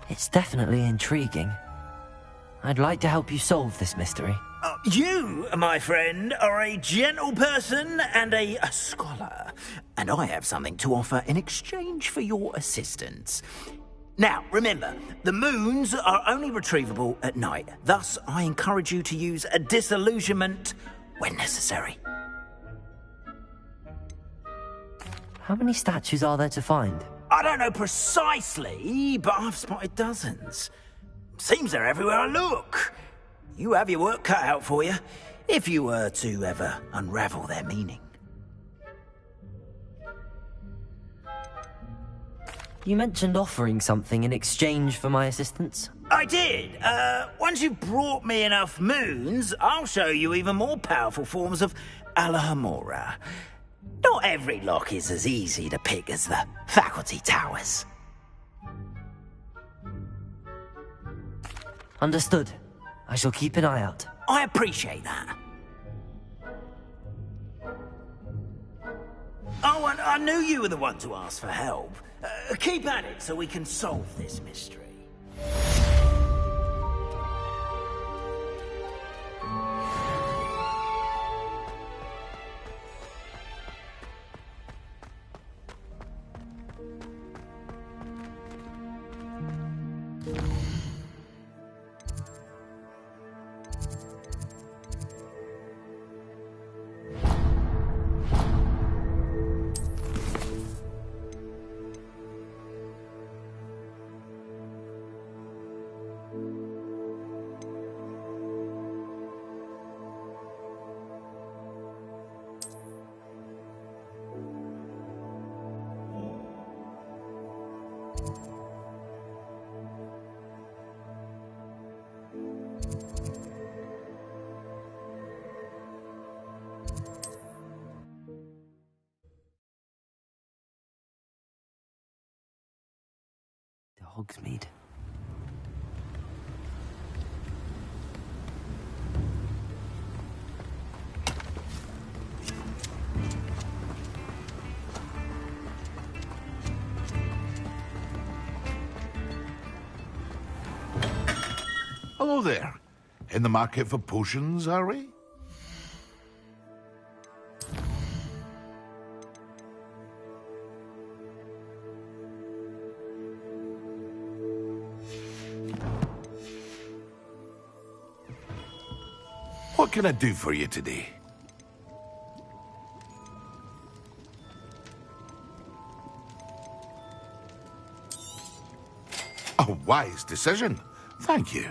It's definitely intriguing. I'd like to help you solve this mystery. You, my friend, are a gentle person and a scholar, and I have something to offer in exchange for your assistance. Now, remember, the moons are only retrievable at night. Thus, I encourage you to use a disillusionment when necessary. How many statues are there to find? I don't know precisely, but I've spotted dozens. Seems they're everywhere I look. You have your work cut out for you, if you were to ever unravel their meaning. You mentioned offering something in exchange for my assistance? I did. Once you've brought me enough moons, I'll show you even more powerful forms of Alohomora. Not every lock is as easy to pick as the faculty towers. Understood. I shall keep an eye out. I appreciate that. Oh, and I knew you were the one to ask for help. Keep at it so we can solve this mystery. Hogsmeade. Hello there. In the market for potions, are we? What can I do for you today? A wise decision. Thank you.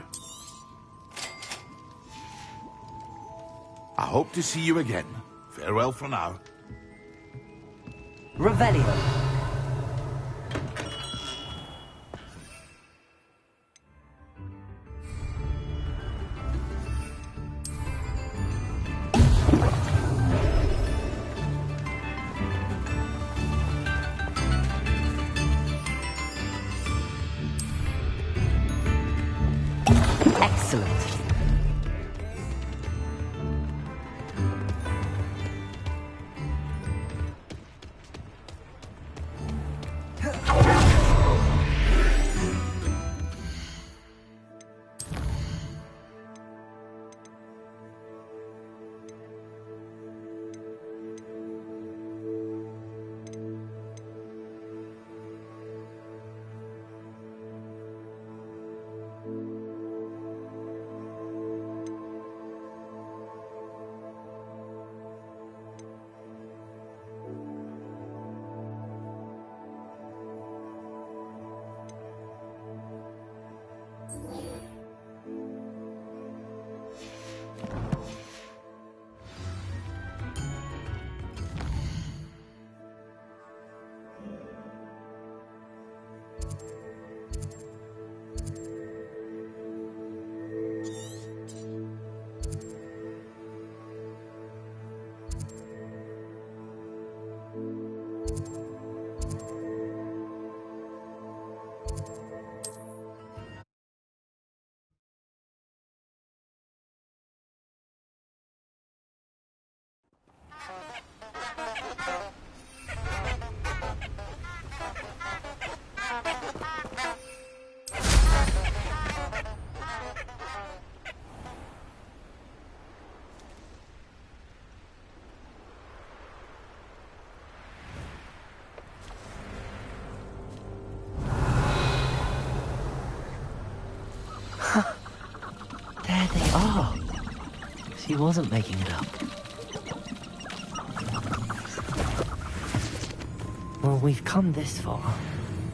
I hope to see you again. Farewell for now. Revelio. wasn't making it up. Well, we've come this far.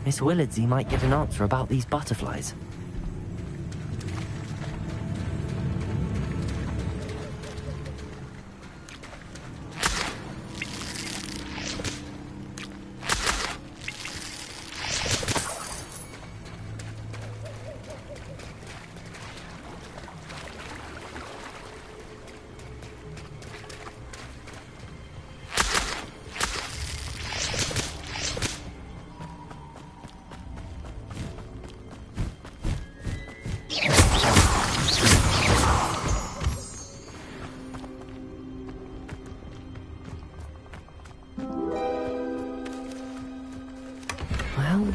Miss Willardsey might get an answer about these butterflies.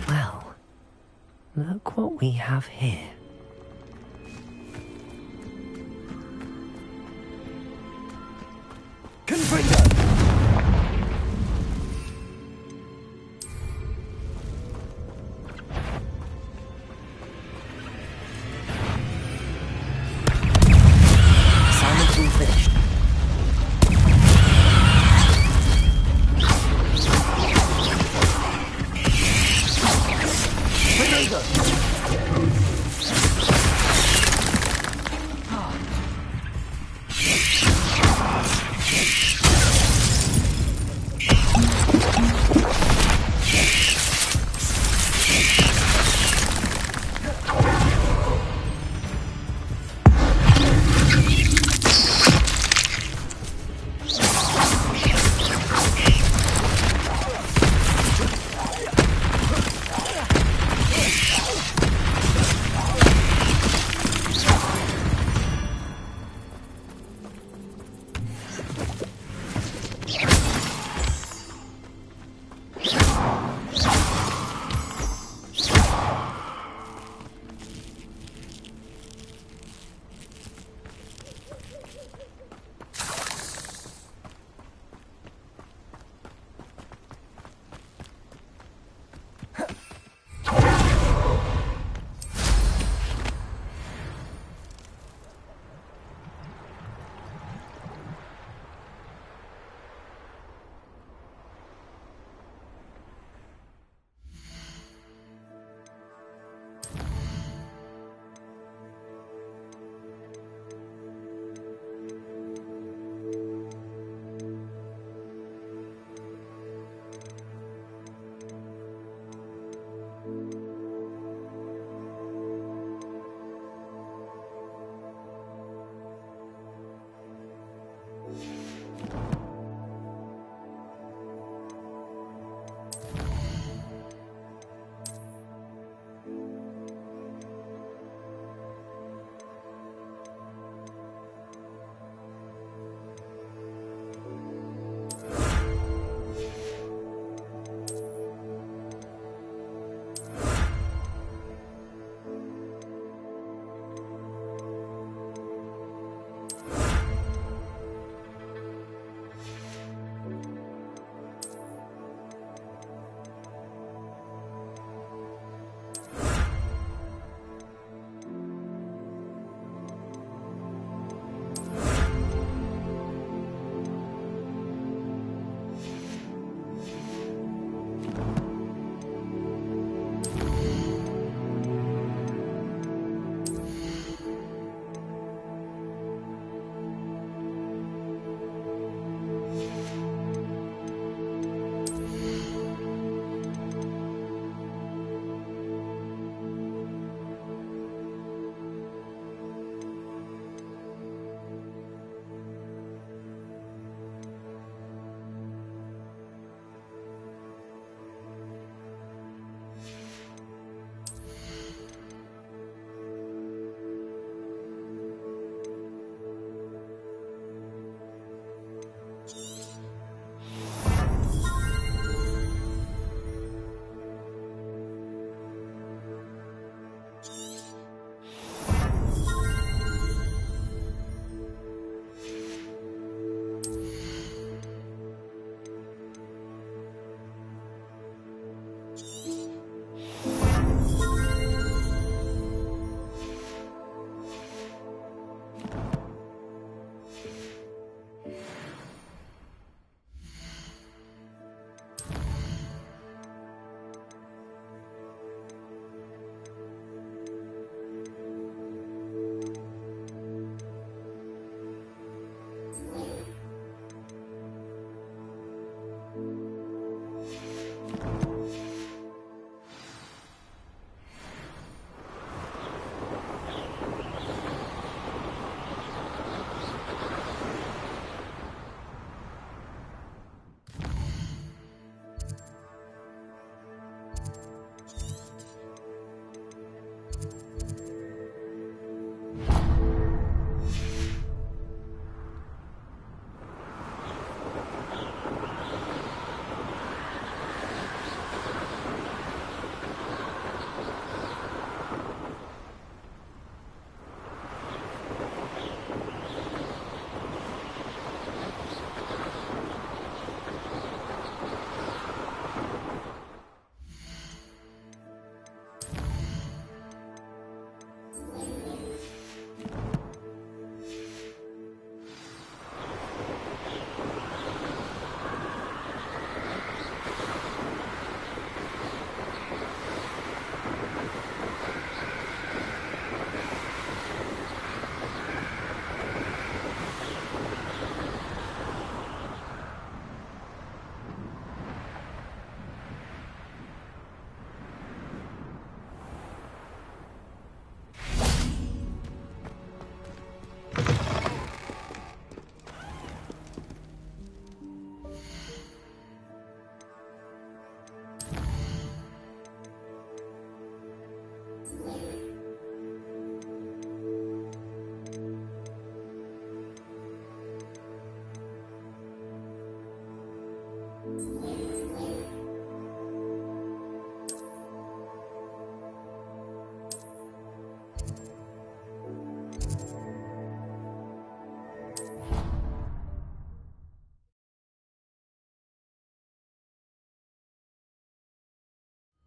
Well, look what we have here. Assignment's been finished.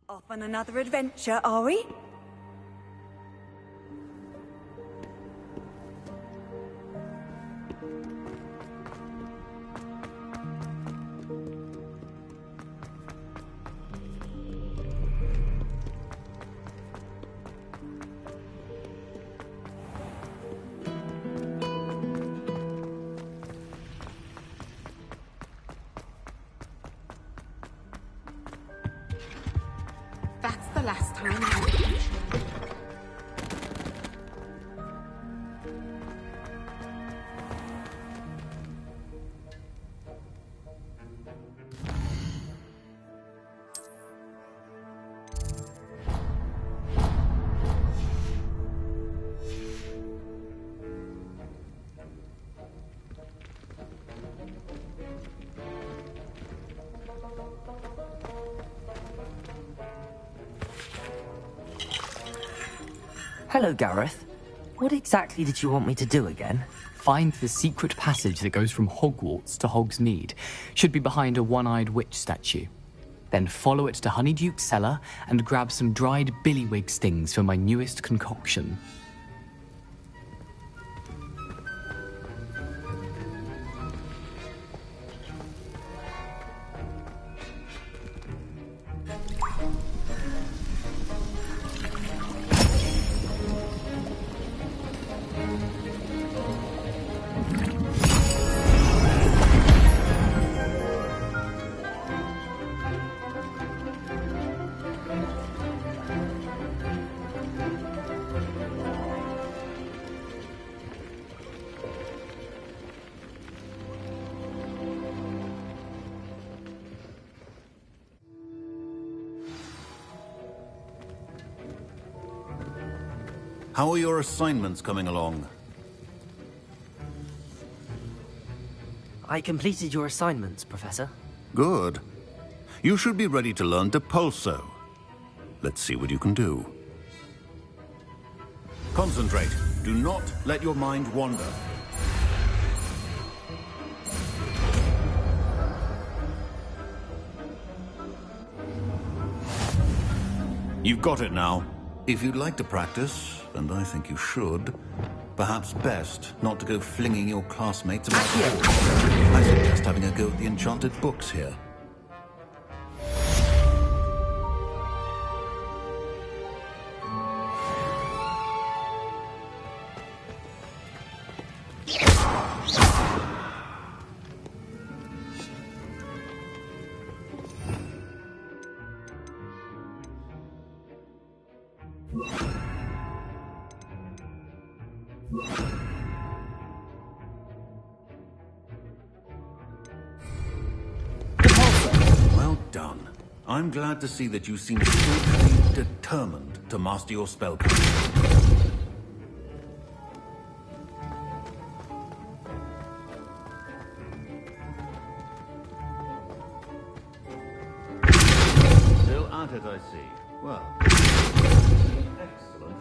Off on another adventure, are we? That's the last time I... Hello, Gareth. What exactly did you want me to do again? Find the secret passage that goes from Hogwarts to Hogsmeade. Should be behind a one-eyed witch statue. Then follow it to Honeyduke's cellar and grab some dried billywig stings for my newest concoction. How are your assignments coming along? I completed your assignments, Professor. Good. You should be ready to learn Depulso. Let's see what you can do. Concentrate. Do not let your mind wander. You've got it now. If you'd like to practice, and I think you should, perhaps best not to go flinging your classmates about the hall. I suggest having a go at the enchanted books here. Well done. I'm glad to see that you seem totally determined to master your spellcraft. Still at it, I see. Well, excellent.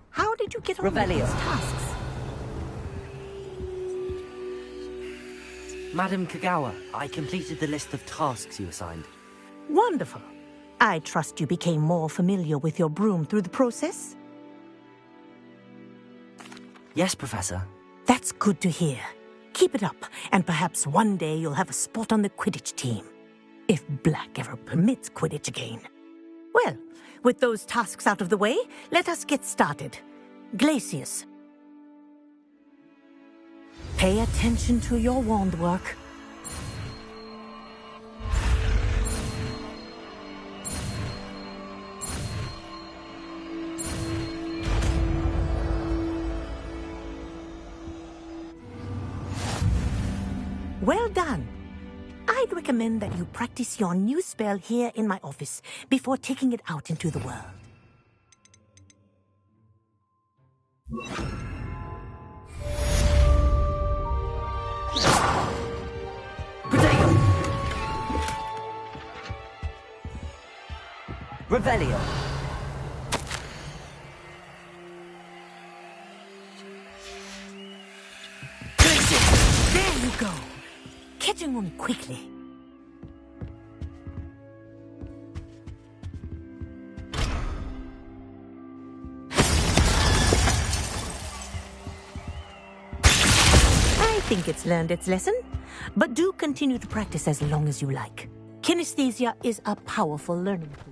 How did you get on with Revelio. these tasks? Madam Kagawa, I completed the list of tasks you assigned. Wonderful. I trust you became more familiar with your broom through the process? Yes, Professor. That's good to hear. Keep it up, and perhaps one day you'll have a spot on the Quidditch team. If Black ever permits Quidditch again. Well, with those tasks out of the way, let us get started. Glacius. Pay attention to your wand work. Well done. I'd recommend that you practice your new spell here in my office before taking it out into the world. Revelio. There you go. Catching on quickly. I think it's learned its lesson, but do continue to practice as long as you like. Kinesthesia is a powerful learning tool.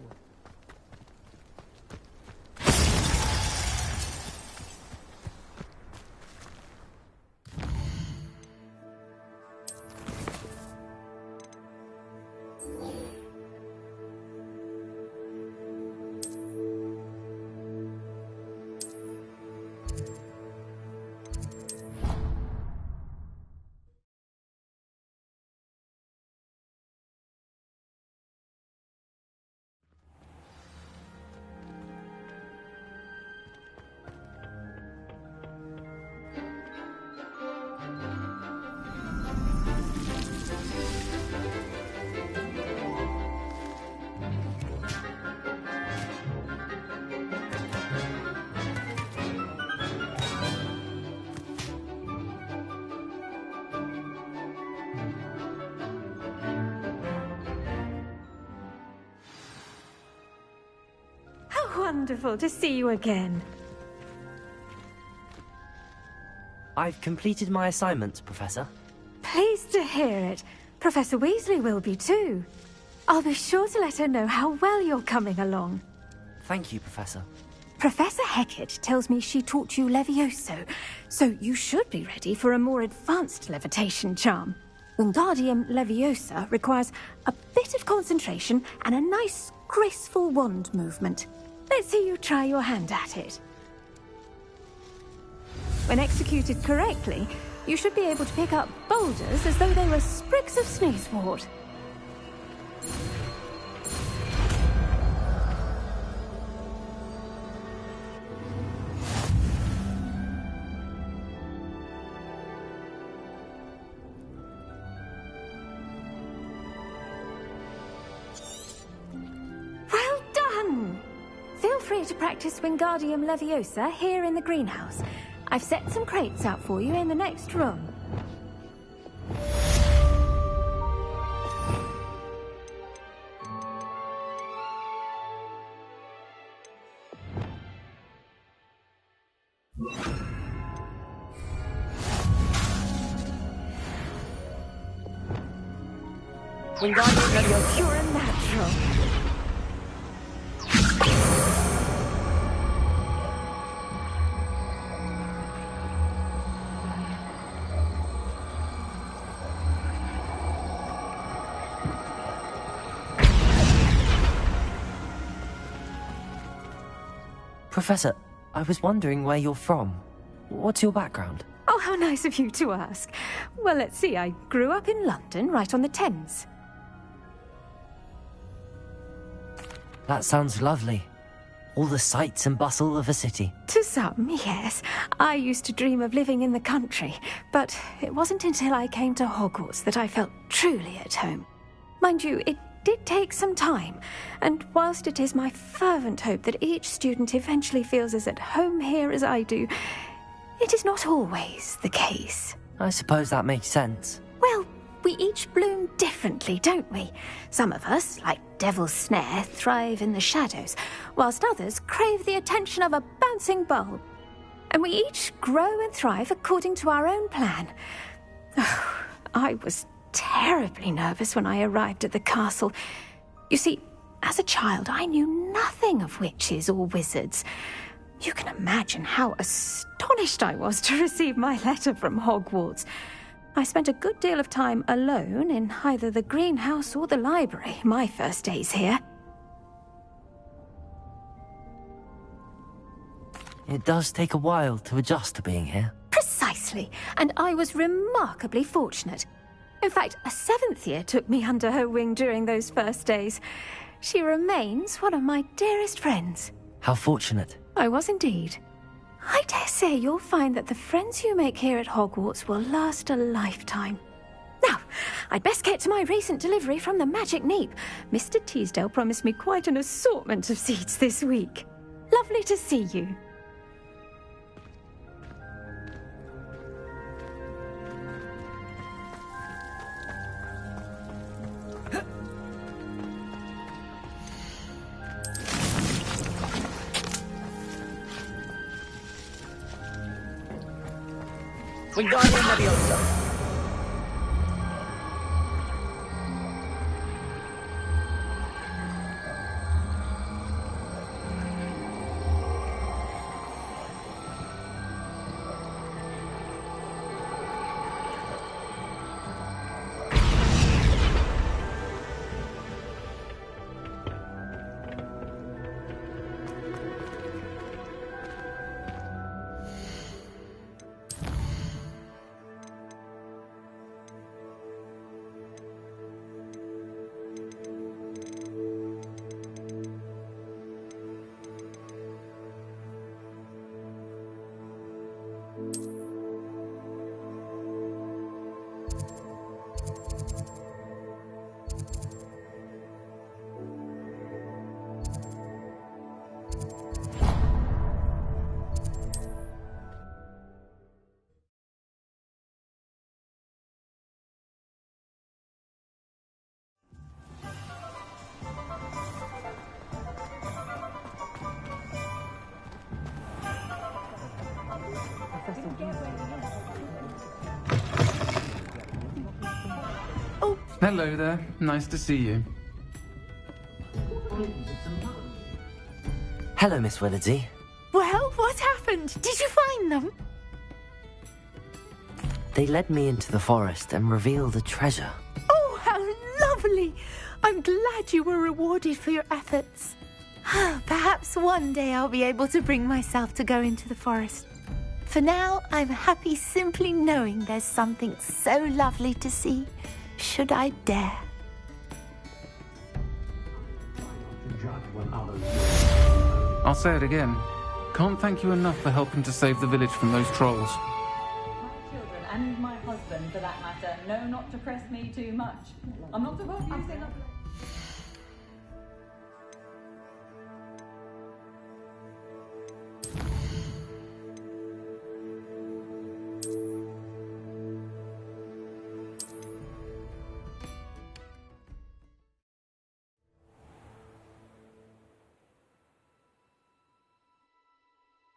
Wonderful to see you again. I've completed my assignments, Professor. Pleased to hear it. Professor Weasley will be too. I'll be sure to let her know how well you're coming along. Thank you, Professor. Professor Hecat tells me she taught you Levioso, so you should be ready for a more advanced levitation charm. Wingardium Leviosa requires a bit of concentration and a nice, graceful wand movement. Let's see you try your hand at it. When executed correctly, you should be able to pick up boulders as though they were sprigs of sneezewort. Well done! Feel free to practice Wingardium Leviosa here in the greenhouse. I've set some crates out for you in the next room. Wingardium Leviosa. You're a natural. Professor, I was wondering where you're from. What's your background? Oh, how nice of you to ask. Well, let's see. I grew up in London, right on the Thames. That sounds lovely. All the sights and bustle of a city. To some, yes. I used to dream of living in the country, but it wasn't until I came to Hogwarts that I felt truly at home. Mind you, it did take some time, and whilst it is my fervent hope that each student eventually feels as at home here as I do, it is not always the case. I suppose that makes sense. Well, we each bloom differently, don't we? Some of us, like Devil's Snare, thrive in the shadows, whilst others crave the attention of a bouncing bulb. And we each grow and thrive according to our own plan. I was terribly nervous when I arrived at the castle. You see, as a child, I knew nothing of witches or wizards. You can imagine how astonished I was to receive my letter from Hogwarts. I spent a good deal of time alone in either the greenhouse or the library my first days here. It does take a while to adjust to being here. Precisely, and I was remarkably fortunate. In fact, a 7th year took me under her wing during those first days. She remains one of my dearest friends. How fortunate. I was indeed. I dare say you'll find that the friends you make here at Hogwarts will last a lifetime. Now, I'd best get to my recent delivery from the Magic Neep. Mr. Teasdale promised me quite an assortment of seeds this week. Lovely to see you. Wingardium Leviosa. Hello there. Nice to see you. Hello, Miss Willardsey. Well, what happened? Did you find them? They led me into the forest and revealed a treasure. Oh, how lovely! I'm glad you were rewarded for your efforts. Perhaps one day I'll be able to bring myself to go into the forest. For now, I'm happy simply knowing there's something so lovely to see, should I dare. I'll say it again. Can't thank you enough for helping to save the village from those trolls. My children and my husband, for that matter, know not to press me too much. I'm not supposed to say nothing.